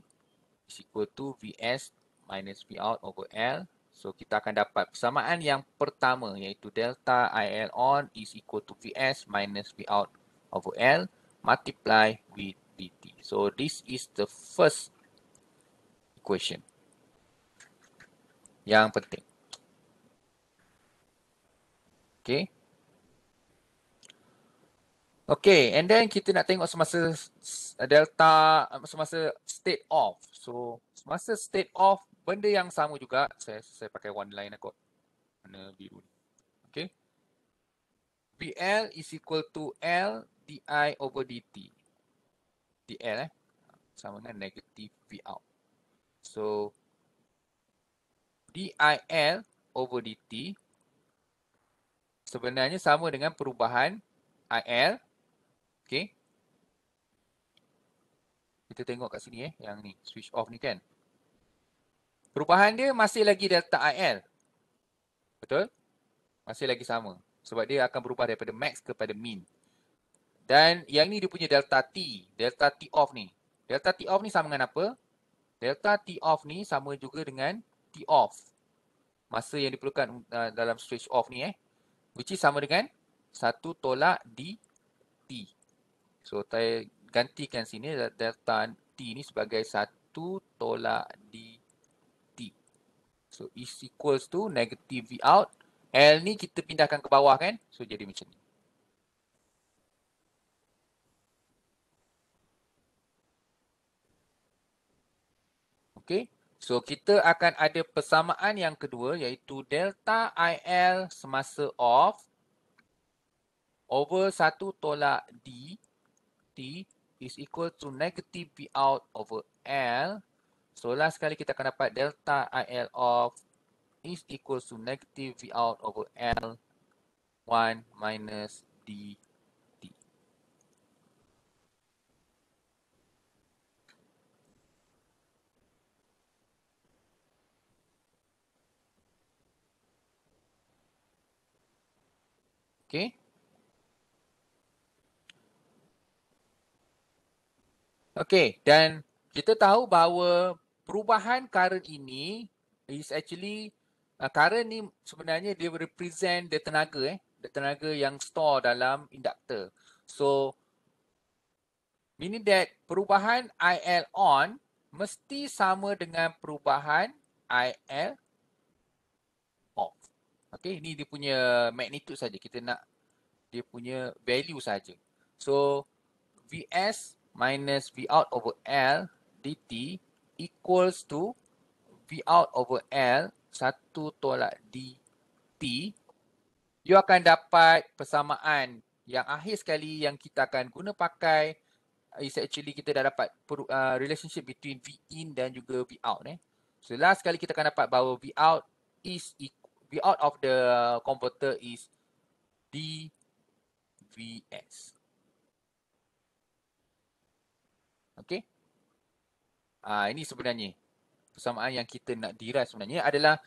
is equal to Vs minus Vout over L. So kita akan dapat persamaan yang pertama, iaitu delta IL on is equal to Vs minus Vout over L multiply with dt. So this is the first equation yang penting. Okay. Okay, and then kita nak tengok semasa delta, semasa state off. So, semasa state off, benda yang sama juga. Saya pakai one line kot. Warna biru ni. Okay. VL is equal to L di over dt. DL sama dengan negative Vout. So, DIL over dt sebenarnya sama dengan perubahan IL. Okay. Kita tengok kat sini yang ni, switch off ni kan. Perubahan dia masih lagi delta IL. Betul? Masih lagi sama. Sebab dia akan berubah daripada max kepada min. Dan yang ni dia punya delta T. Delta T off ni. Delta T off ni sama dengan apa? Delta T off ni sama juga dengan T off. Masa yang diperlukan dalam switch off ni which is sama dengan 1 tolak dt. So, saya gantikan sini delta T ni sebagai 1 tolak dt. So, is equals to negative Vout. L ni kita pindahkan ke bawah kan. So, jadi macam ni. Okay. So kita akan ada persamaan yang kedua iaitu delta IL semasa off over 1 tolak D T is equal to negative V out over L. So last kali kita akan dapat delta IL off is equal to negative V out over L 1 minus D T. Okay. Okay, dan kita tahu bahawa perubahan current ini is actually current ni sebenarnya dia represent the tenaga yang store dalam inductor. So meaning that perubahan IL on mesti sama dengan perubahan IL off. Okay, ini dia punya magnitude saja. Kita nak dia punya value saja. So Vs minus V out over L dt equals to V out over L 1 tolak dt. You akan dapat persamaan yang akhir sekali yang kita akan guna pakai is actually kita dah dapat relationship between V in dan juga V out. So last kali kita akan dapat bahawa V out is V out of the converter is dVs. Okay. Ini sebenarnya persamaan yang kita nak derive sebenarnya adalah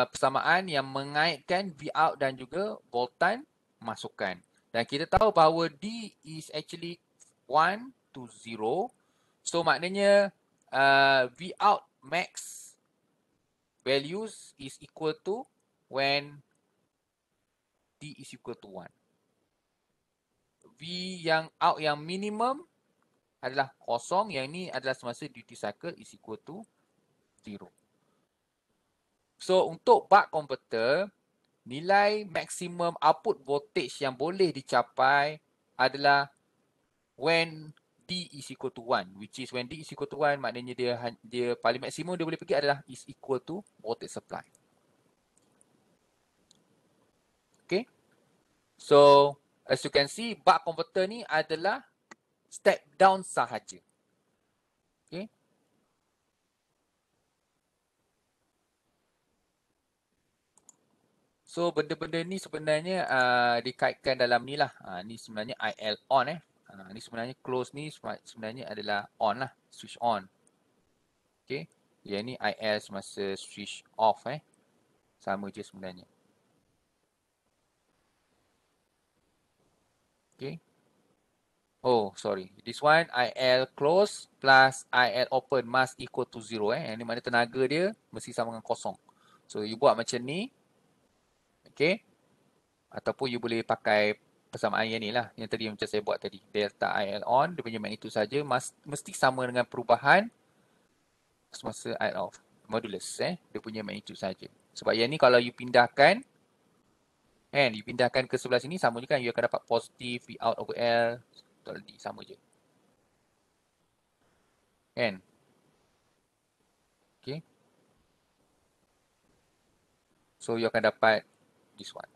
persamaan yang mengaitkan V out dan juga voltan masukan. Dan kita tahu bahawa D is actually 1 to 0. So maknanya V out max values is equal to when D is equal to 1. V yang out yang minimum adalah kosong, yang ini adalah semasa duty cycle is equal to 0. So untuk buck converter, nilai maksimum output voltage yang boleh dicapai adalah when D is equal to 1, which is when D is equal to 1 maknanya dia paling maksimum dia boleh pergi adalah is equal to voltage supply. Okay. So as you can see, buck converter ni adalah step down sahaja. Okay. So benda-benda ni sebenarnya dikaitkan dalam ni lah. Ni sebenarnya IL on ni sebenarnya close ni sebenarnya adalah on lah, switch on. Okay. Yang ni IL semasa switch off sama je sebenarnya. Okay. Oh, sorry. This one, IL close plus IL open must equal to 0. Yang ni maknanya tenaga dia mesti sama dengan kosong. So, you buat macam ni. Okay. Ataupun you boleh pakai persamaan yang ni lah. Yang tadi macam saya buat tadi. Delta IL on, dia punya magnitude saja mesti sama dengan perubahan semasa IL off. Modulus, dia punya magnitude saja. Sebab yang ni kalau you pindahkan, you pindahkan ke sebelah sini, sama je kan. You akan dapat positif V out over L. D, sama je. Kan? Okay. So, you akan dapat this one.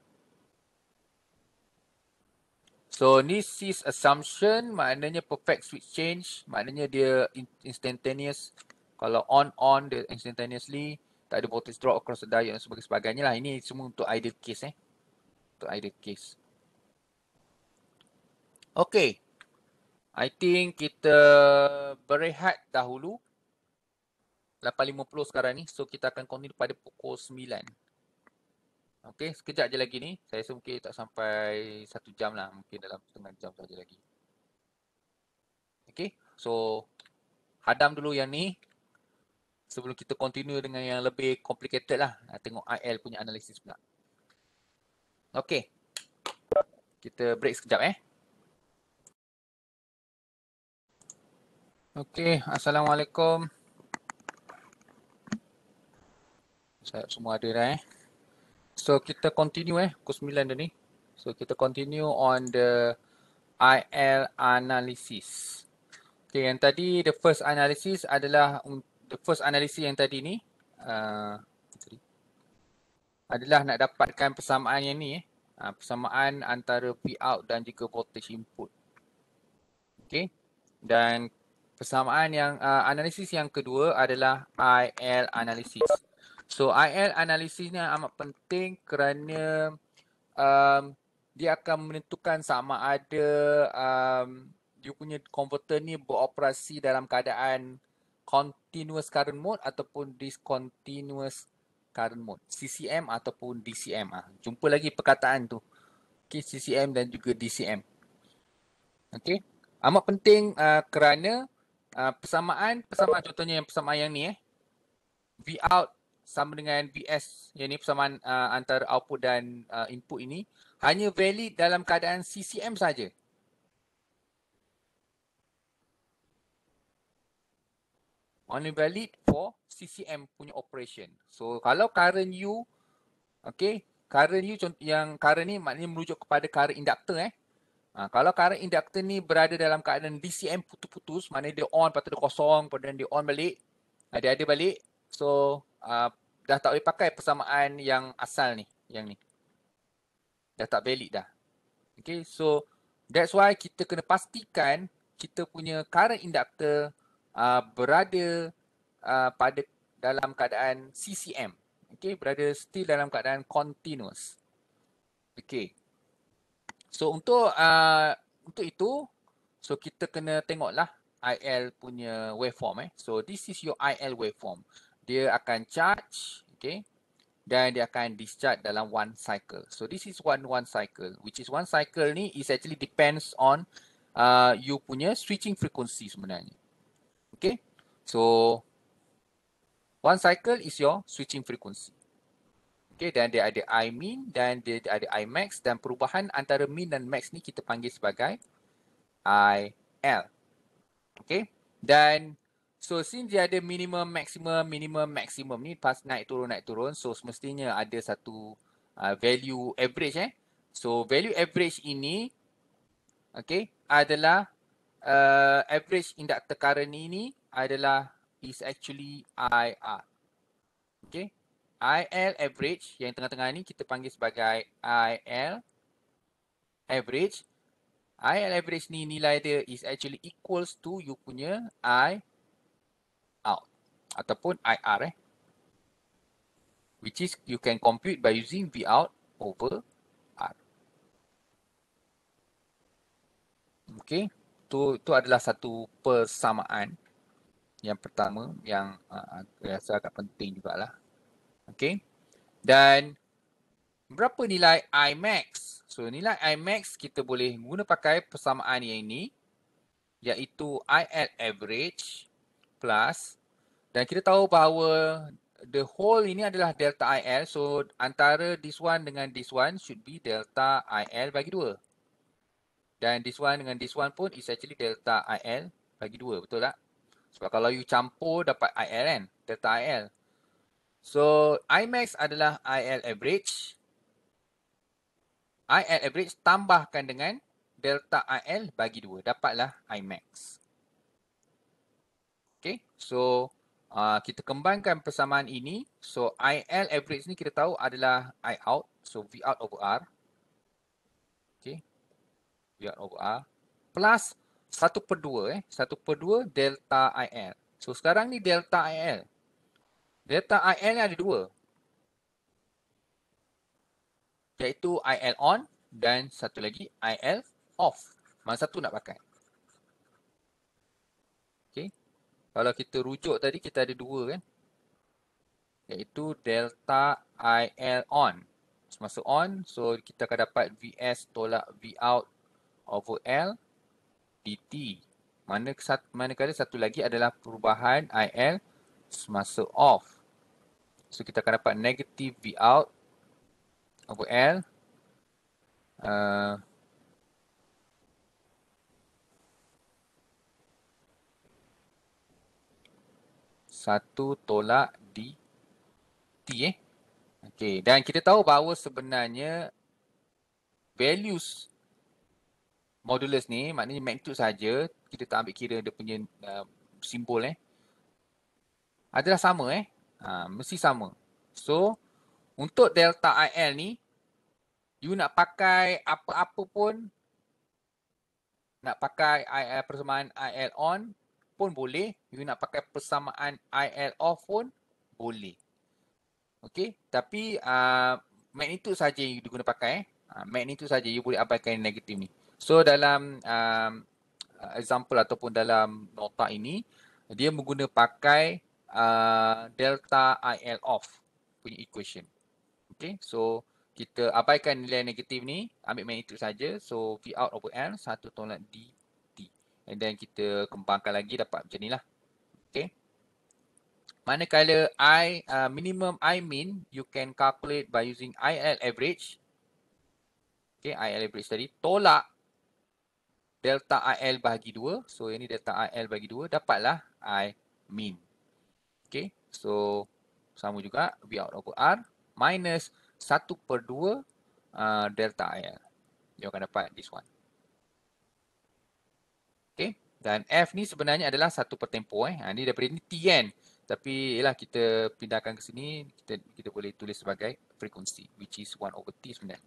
So, this is assumption. Maknanya perfect switch change. Maknanya dia instantaneous. Kalau on, dia instantaneously. Tak ada voltage drop across the diode dan sebagainya lah. Ini semua untuk ideal case. Untuk ideal case. Okay. I think kita berehat dahulu. 8.50 sekarang ni. So, kita akan continue pada pukul 9. Okay, sekejap je lagi ni. Saya rasa mungkin tak sampai 1 jam lah. Mungkin dalam setengah jam saja lagi. Okay, so hadam dulu yang ni. Sebelum kita continue dengan yang lebih complicated lah. Tengok IL punya analisis pula. Okay. Kita break sekejap Okay, Assalamualaikum. Saya semua ada dah So kita continue pukul 9 dah ni. So kita continue on the IL analysis. Okay, yang tadi the first analysis adalah the first analysis yang tadi ni adalah nak dapatkan persamaan yang ni persamaan antara V out dan juga voltage input. Okay. Dan persamaan yang analisis yang kedua adalah IL analysis. So IL analysis ni amat penting kerana dia akan menentukan sama ada dia punya converter ni beroperasi dalam keadaan continuous current mode ataupun discontinuous current mode, CCM ataupun DCM. Jumpa lagi perkataan tu. Okay, CCM dan juga DCM. Okay. Amat penting kerana persamaan contohnya yang persamaan yang ni V out sama dengan VS, yang ni persamaan antara output dan input ini hanya valid dalam keadaan CCM saja. Only valid for CCM punya operation. So kalau current U, okay, current U yang current ni maknanya merujuk kepada current inductor kalau current inductor ni berada dalam keadaan DCM putus-putus, maknanya dia on, lepas tu dia kosong, kemudian dia on balik, dia ada balik. So, dah tak boleh pakai persamaan yang asal ni, yang ni. Dah tak valid dah. Okay, so that's why kita kena pastikan kita punya current inductor berada pada dalam keadaan CCM. Okay, berada still dalam keadaan continuous. Okay. So untuk itu, so kita kena tengoklah IL punya waveform So this is your IL waveform. Dia akan charge, okay, dan dia akan discharge dalam one cycle. So this is one cycle, which is one cycle ni is actually depends on you punya switching frequency sebenarnya. Okay, so one cycle is your switching frequency. Okay, dan dia ada I min dan dia ada I max, dan perubahan antara min dan max ni kita panggil sebagai IL. Okay, dan so since dia ada minimum maximum ni pas naik turun, so semestinya ada satu value average So value average ini okay adalah average inductor current ini adalah is actually IR. Okay, IL average yang tengah-tengah ni kita panggil sebagai IL average. IL average ni nilai dia is actually equals to you punya I out ataupun IR which is you can compute by using V out over R. Okay, tu adalah satu persamaan yang pertama yang rasa agak penting jugalah. Okay, dan berapa nilai I max? So nilai I max kita boleh guna pakai persamaan yang ini, iaitu IL average plus, dan kita tahu bahawa the whole ini adalah delta IL. So antara this one dengan this one should be delta IL bagi 2. Dan this one dengan this one pun is actually delta IL bagi 2, betul tak? Sebab kalau you campur dapat IL kan, delta IL. So I max adalah IL average. IL average tambahkan dengan delta IL bagi 2. Dapatlah I max. Okay, so kita kembangkan persamaan ini. So IL average ni kita tahu adalah I out. So V out over R. Okay, V out over R. Plus 1/2 1/2 delta IL. So sekarang ni delta IL. Delta IL ni ada 2. Iaitu IL on dan satu lagi IL off. Mana satu nak pakai? Okay. Kalau kita rujuk tadi kita ada 2 kan. Iaitu delta IL on. Semasa on, so kita akan dapat VS tolak V out over L dt. Manakala satu lagi adalah perubahan IL semasa off. So kita akan dapat negative V out over L satu tolak dt Okay, dan kita tahu bahawa sebenarnya values modulus ni, maknanya magnitude saja, kita tak ambil kira dia punya simbol adalah sama mesti sama. So, untuk delta IL ni, you nak pakai apa-apa pun, nak pakai persamaan IL on pun boleh, you nak pakai persamaan IL off pun boleh. Okey, tapi magnitude saja yang diguna pakai magnitude saja you boleh abaikan negatif ni. So dalam example ataupun dalam nota ini dia mengguna pakai delta IL off punya equation. Okay, so kita abaikan nilai negatif ni, ambil magnitude saja. So V out over L 1 tolak dt. And then kita kembangkan lagi dapat macam ni lah. Okay. Manakala minimum I min, you can calculate by using IL average. Okay, IL average tadi. Tolak delta IL bahagi 2. So, ini delta IL bahagi 2. Dapatlah I min. Okay, so sama juga V out over R minus 1/2 delta IL. You akan dapat this one. Okay, dan F ni sebenarnya adalah 1 per tempoh. Ni daripada ni T kan. Tapi ialah kita pindahkan ke sini, kita boleh tulis sebagai frekuensi, which is 1 over T sebenarnya.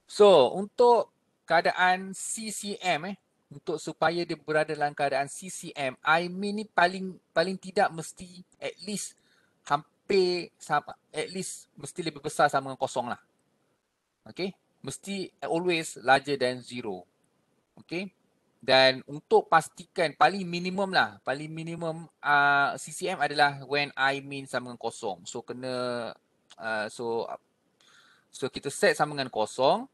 So, untuk keadaan CCM untuk supaya dia berada dalam keadaan CCM, I mean ni paling tidak mesti at least hampir sama, at least mesti lebih besar sama dengan kosong lah. Okay, mesti always larger than 0. Okay, dan untuk pastikan paling minimum CCM adalah when I min sama dengan kosong. So kena so kita set sama dengan kosong.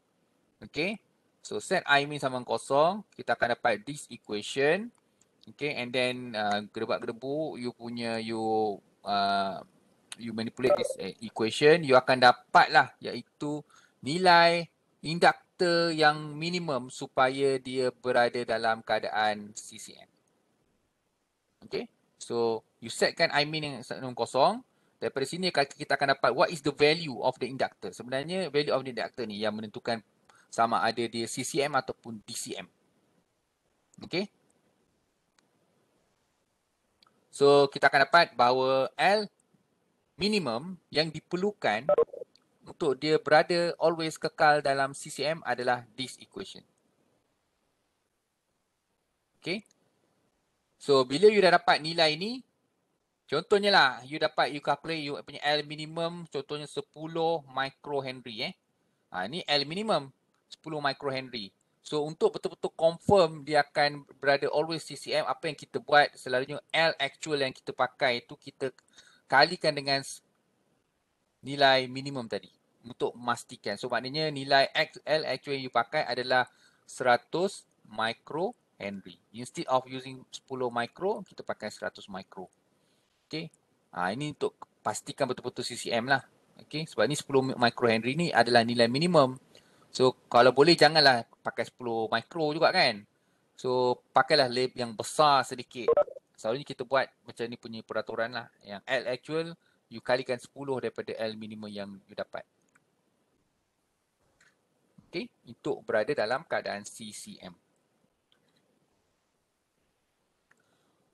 Okay, so set I min sama dengan kosong, kita akan dapat this equation. Okay, and then gedebak-gedebu you manipulate this equation, you akan dapat lah iaitu nilai induktor yang minimum supaya dia berada dalam keadaan CCM. Okay, so you setkan I min yang kosong. Daripada sini kita akan dapat what is the value of the inductor. Sebenarnya value of the inductor ni yang menentukan sama ada dia CCM ataupun DCM. Okay, so kita akan dapat bahawa L minimum yang diperlukan untuk dia berada always kekal dalam CCM adalah this equation. Okay, so bila you dah dapat nilai ni, contohnya lah you calculate you punya L minimum contohnya 10 microhenry ni L minimum 10 microhenry. So untuk betul-betul confirm dia akan berada always CCM, apa yang kita buat selalunya L actual yang kita pakai itu kita kalikan dengan nilai minimum tadi untuk memastikan. So maknanya nilai L actual yang you pakai adalah 100 microhenry. Instead of using 10 micro, kita pakai 100 micro. Okay. Ini untuk pastikan betul-betul CCM lah. Okay. Sebab ni 10 microhenry ni adalah nilai minimum. So kalau boleh janganlah pakai 10 micro juga kan. So pakailah lab yang besar sedikit. Selalunya kita buat macam ni punya peraturan lah. Yang L actual you kalikan 10 daripada L minimum yang you dapat. Okay, untuk berada dalam keadaan CCM.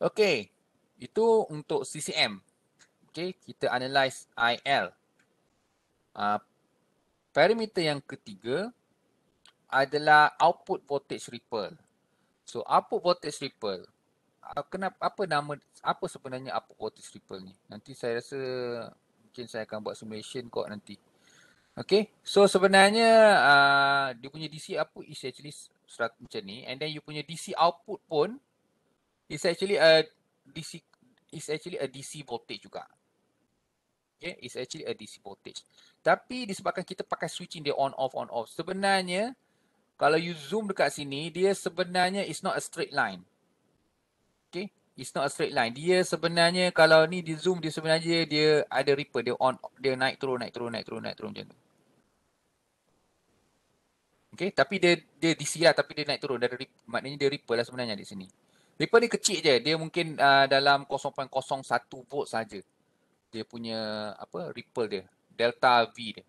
Okay, itu untuk CCM. Okay, kita analyze IL. Parameter yang ketiga adalah output voltage ripple. So output voltage ripple, apa sebenarnya output voltage ripple ni? Nanti saya rasa mungkin saya akan buat simulation kot nanti. Okay, so sebenarnya dia punya DC output is actually macam ni, and then you punya DC output pun is actually a DC voltage juga. Okay, it's actually a DC voltage. Tapi disebabkan kita pakai switching dia on off. Sebenarnya kalau you zoom dekat sini, dia sebenarnya is not a straight line. Okay, it's not a straight line. Dia sebenarnya kalau ni di zoom dia sebenarnya dia ada ripple, dia naik turun macam tu. Okay, tapi dia DC lah, tapi dia naik turun. Maknanya dia ripple lah sebenarnya di sini. Ripple ni kecil je. Dia mungkin dalam 0.01 volt saja. Dia punya ripple dia. Delta V dia.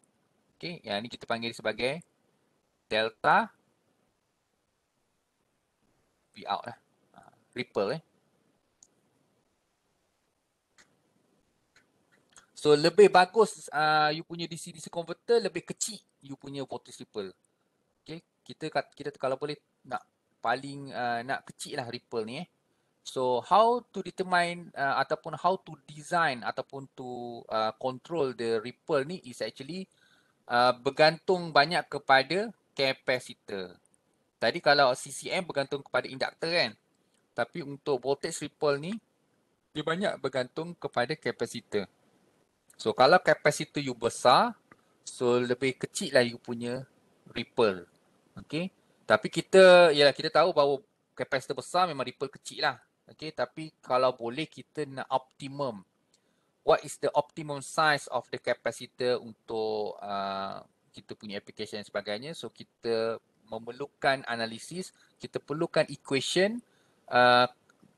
Okay, yang ni kita panggil sebagai delta V out lah. Ripple So lebih bagus you punya DC-DC converter lebih kecil you punya voltage ripple. Okay, kita kalau boleh nak paling nak kecil lah ripple ni. So how to determine ataupun how to design ataupun to control the ripple ni is actually bergantung banyak kepada capacitor. Tadi kalau CCM bergantung kepada inductor kan. Tapi untuk voltage ripple ni dia banyak bergantung kepada capacitor. So kalau capacitor you besar, so lebih kecil lah you punya ripple. Okay. Tapi kita tahu bahawa capacitor besar memang ripple kecil lah. Okay. Tapi kalau boleh kita nak optimum. What is the optimum size of the capacitor untuk kita punya application dan sebagainya. So kita memerlukan analisis, kita perlukan equation uh,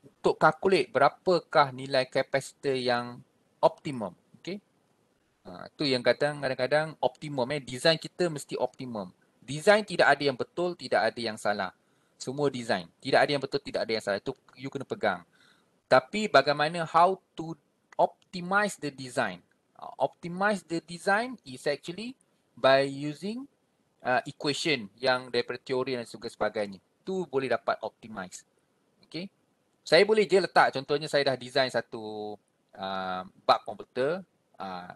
untuk calculate berapakah nilai capacitor yang optimum. Okay. Tu yang kadang-kadang optimum design kita mesti optimum. Design tidak ada yang betul, tidak ada yang salah. Semua design. Tidak ada yang betul, tidak ada yang salah. Itu you kena pegang. Tapi bagaimana how to optimize the design. Optimize the design is actually by using equation yang daripada teori dan sebagainya. Tu boleh dapat optimize. Okay. Saya boleh je letak, contohnya saya dah design satu bug komputer.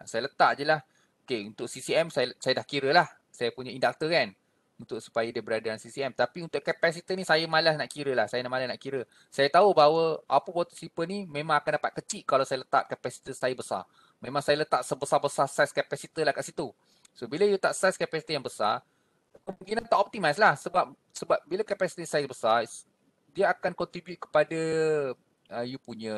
Saya letak je lah. Okay, untuk CCM saya dah kira lah. Saya punya inductor kan. Untuk supaya dia berada dalam CCM. Tapi untuk capacitor ni saya malas nak kira lah. Saya malas nak kira. Saya tahu bahawa apa voltage ripple ni memang akan dapat kecil kalau saya letak capacitor saya besar. Memang saya letak sebesar-besar size capacitor lah kat situ. So bila you letak size capacitor yang besar, kemungkinan tak optimize lah. Sebab bila capacitor saya besar, dia akan contribute kepada you punya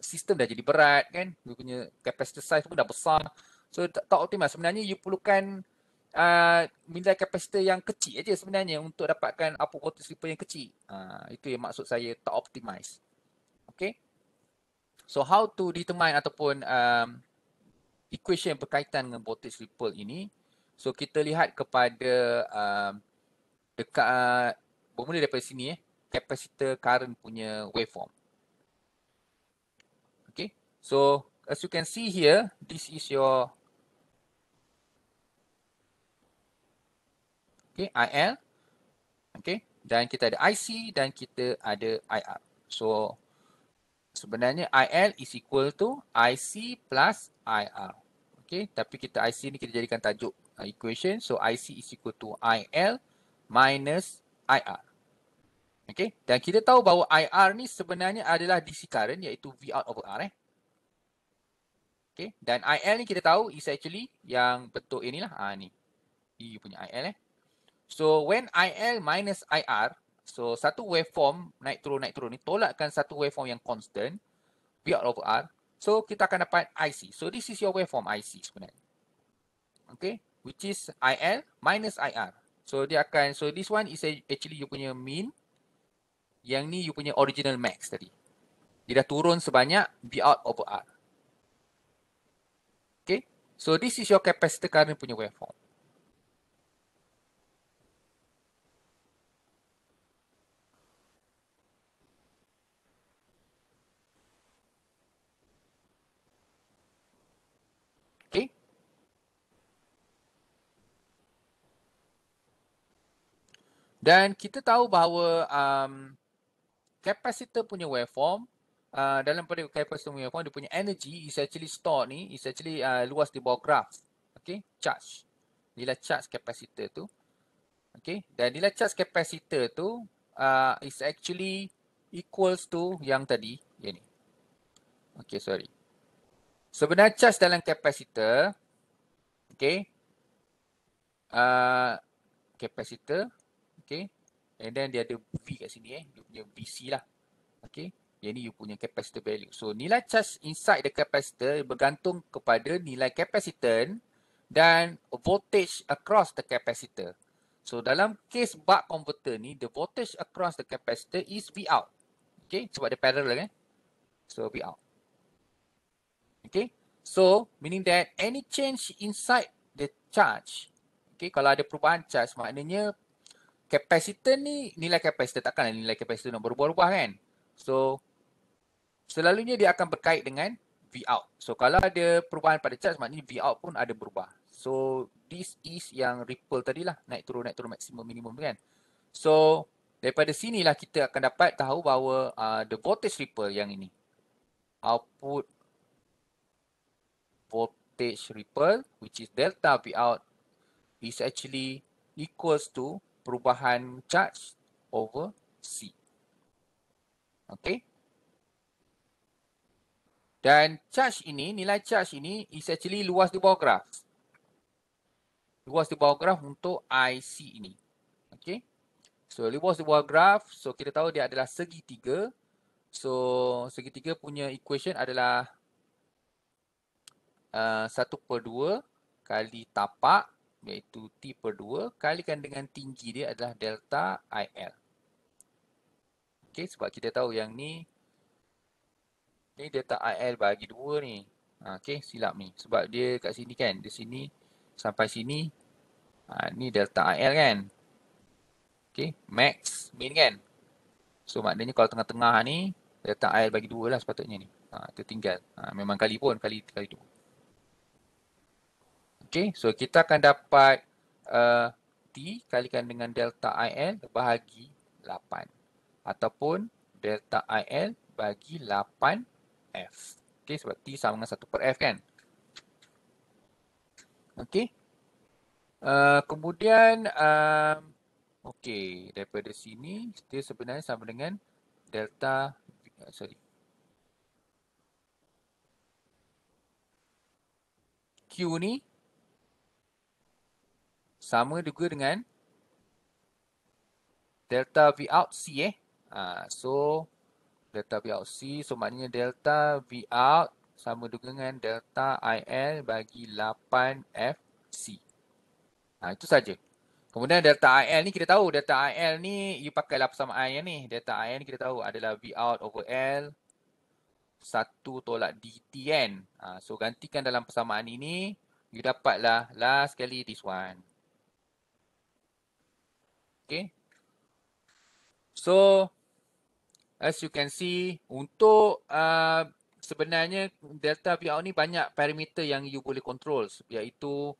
sistem dah jadi berat kan, you punya capacitor size pun dah besar, so tak optimal. Sebenarnya you perlukan nilai capacitor yang kecil aja sebenarnya untuk dapatkan output voltage ripple yang kecil. Itu yang maksud saya tak optimize. Okay, so how to determine ataupun equation berkaitan dengan voltage ripple ini. So kita lihat kepada dekat bermula daripada sini capacitor current punya waveform. Okay, so as you can see here, this is your IL. Okay, dan kita ada IC dan kita ada IR. So sebenarnya IL is equal to IC plus IR. Okay, tapi kita IC ni kita jadikan tajuk equation. So IC is equal to IL minus IR. Okay, dan kita tahu bahawa IR ni sebenarnya adalah DC current iaitu V out over R. Okay, dan IL ni kita tahu is actually yang bentuk inilah. Ni punya IL. So when IL minus IR, so satu waveform naik turun ni tolakkan satu waveform yang constant, V out over R. So kita akan dapat IC. So this is your waveform IC sebenarnya. Okay, which is IL minus IR. So dia akan, so this one is actually you punya mean. Yang ni you punya original max tadi. Dia dah turun sebanyak V out over R. Okay, so this is your capacitor current punya waveform. Okay. Dan kita tahu bahawa capacitor punya waveform, dalam pada capacitor punya waveform, dia punya energy is actually stored ni, is actually luas di bawah graph. Okay, charge. Nilai charge capacitor tu. Okay, dan nilai charge capacitor tu is actually equals to yang tadi, yang ni. Okay, sorry. Sebenarnya charge dalam capacitor, okay, capacitor, okay, and then dia ada V kat sini dia punya VC lah. Okay, yang ni you punya capacitor value. So nilai charge inside the capacitor bergantung kepada nilai capacitance dan voltage across the capacitor. So dalam case buck converter ni, the voltage across the capacitor is V out. Okay, sebab dia parallel kan. So V out. Okay, so meaning that any change inside the charge, okay, kalau ada perubahan charge, maknanya kapasitor ni, nilai kapasitor takkan nilai kapasitor nak berubah-ubah kan. So selalunya dia akan berkait dengan V out. So kalau ada perubahan pada charge, maknanya V out pun ada berubah. So this is yang ripple tadilah, naik turun maksimum minimum kan. So daripada sinilah kita akan dapat tahu bahawa the voltage ripple yang ini, output voltage ripple which is delta V out is actually equals to perubahan charge over C. Okay. Dan charge ini, nilai charge ini is actually luas di bawah graf. Luas di bawah graf untuk IC ini. Okay. So luas di bawah graf, so kita tahu dia adalah segitiga. So segitiga punya equation adalah 1/2 kali tapak, iaitu T/2, kalikan dengan tinggi dia adalah delta IL. Okay, sebab kita tahu yang ni delta IL bagi 2 ni. Okay, silap ni. Sebab dia kat sini kan, di sini sampai sini, ni delta IL kan. Okay, max, min kan. So maknanya kalau tengah-tengah ni, delta IL bagi 2 lah sepatutnya ni. Tertinggal. Memang kali pun, kali 2. Okay, so kita akan dapat T kalikan dengan delta IL bahagi 8. Ataupun delta IL bagi 8F. Okay, sebab T sama dengan 1/F kan. Okay. Kemudian, okay, daripada sini, dia sebenarnya sama dengan delta, Q ni sama juga dengan delta V out C so delta V out C, so maknanya delta V out sama juga dengan delta IL bagi 8FC. Itu saja. Kemudian delta IL ni kita tahu, delta IL ni you pakailah persamaan yang ni. Delta IL ni kita tahu adalah V out over L 1 tolak DT kan. So gantikan dalam persamaan ini, you dapatlah last kali this one. Okay. So as you can see, untuk sebenarnya delta V out ni banyak parameter yang you boleh control, iaitu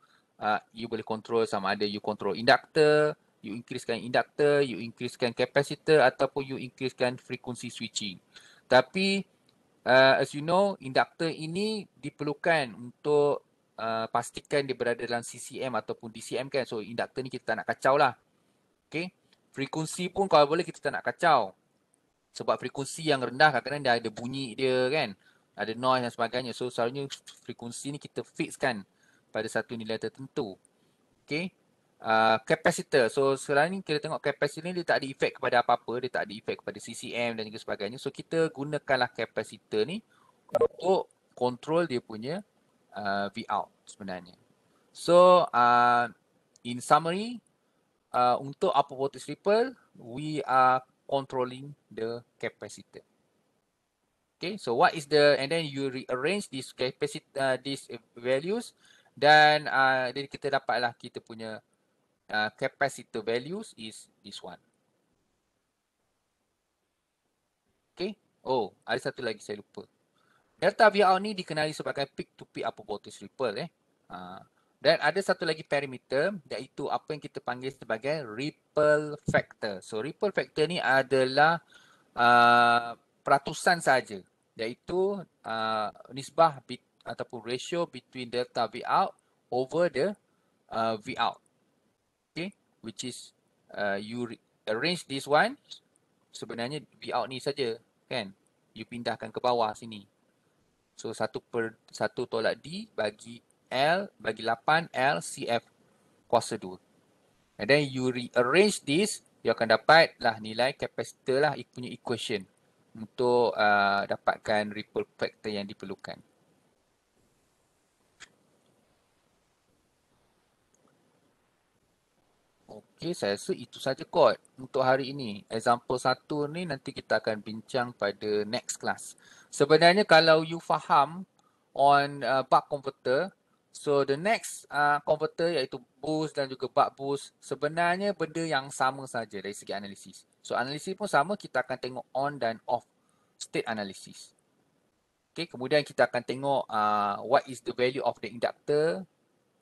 you boleh control sama ada you control inductor, you increasekan inductor, you increasekan capacitor ataupun you increasekan frequency switching. Tapi as you know, inductor ini diperlukan untuk pastikan dia berada dalam CCM ataupun DCM kan. So inductor ni kita tak nak kacau lah. Okay. Frekuensi pun kalau boleh kita tak nak kacau. Sebab frekuensi yang rendah kadang-kadang dia ada bunyi dia kan. Ada noise dan sebagainya. So selalunya frekuensi ni kita fixkan pada satu nilai tertentu. Okay. Capacitor. So sekarang ni kita tengok capacitor ni dia tak ada efek kepada apa-apa. Dia tak ada efek kepada CCM dan juga sebagainya. So kita gunakanlah capacitor ni untuk control dia punya V out sebenarnya. So in summary, untuk upper voltage ripple, we are controlling the capacitor. Okay, so what is the, and then you rearrange this capacitor, these values, dan jadi kita dapatlah kita punya capacitor values is this one. Okay, oh ada satu lagi saya lupa. Delta V out ni dikenali sebagai peak to peak upper voltage ripple Dan ada satu lagi parameter, iaitu apa yang kita panggil sebagai ripple factor. So ripple factor ni adalah peratusan saja, iaitu nisbah ataupun ratio between delta V out over the V out. Okay, which is you arrange this one, sebenarnya V out ni saja kan, you pindahkan ke bawah sini. So 1/1 tolak D bagi L bagi 8 L CF kuasa 2. And then you rearrange this, you akan dapatlah nilai kapasitor lah punya equation untuk dapatkan ripple factor yang diperlukan. Okey, saya rasa itu saja kot untuk hari ini. Example 1 ni nanti kita akan bincang pada next class. Sebenarnya kalau you faham on buck converter, So the next converter iaitu boost dan juga buck boost sebenarnya benda yang sama saja dari segi analisis. So analisis pun sama, kita akan tengok on dan off state analysis. Okay, kemudian kita akan tengok what is the value of the inductor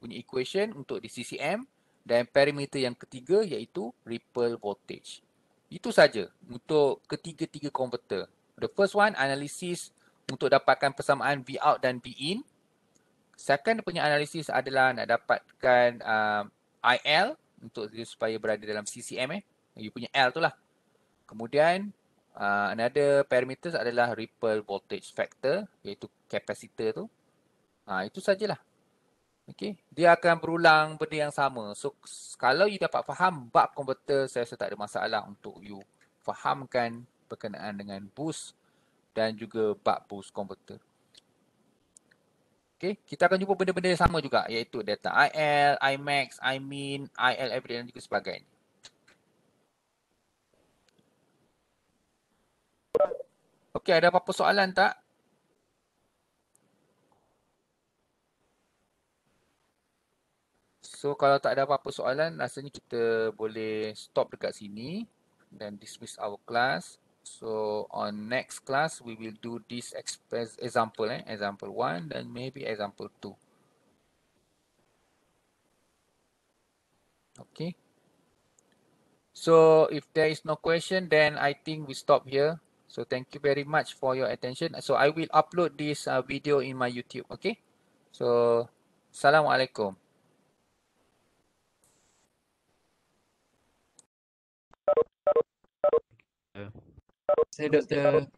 punya equation untuk di CCM dan parameter yang ketiga iaitu ripple voltage. Itu saja untuk ketiga-tiga converter. The first one analysis untuk dapatkan persamaan V out dan V in. Second punya analisis adalah nak dapatkan IL untuk dia supaya berada dalam CCM You punya L tu lah. Kemudian another parameters adalah ripple voltage factor iaitu kapasitor tu. Itu sajalah. Okay. Dia akan berulang benda yang sama. So kalau you dapat faham bab converter, saya rasa tak ada masalah untuk you fahamkan berkenaan dengan boost dan juga bab boost converter. Okay, kita akan jumpa benda-benda yang sama juga iaitu data IL, Imax, Imin, IL average dan juga sebagainya. Okay, ada apa-apa soalan tak? So kalau tak ada apa-apa soalan, rasanya kita boleh stop dekat sini dan dismiss our class. So on next class, we will do this example, example 1 dan maybe example 2. Okay. So if there is no question, then I think we stop here. So thank you very much for your attention. So I will upload this video in my YouTube. Okay. So Assalamualaikum. Saya Dr.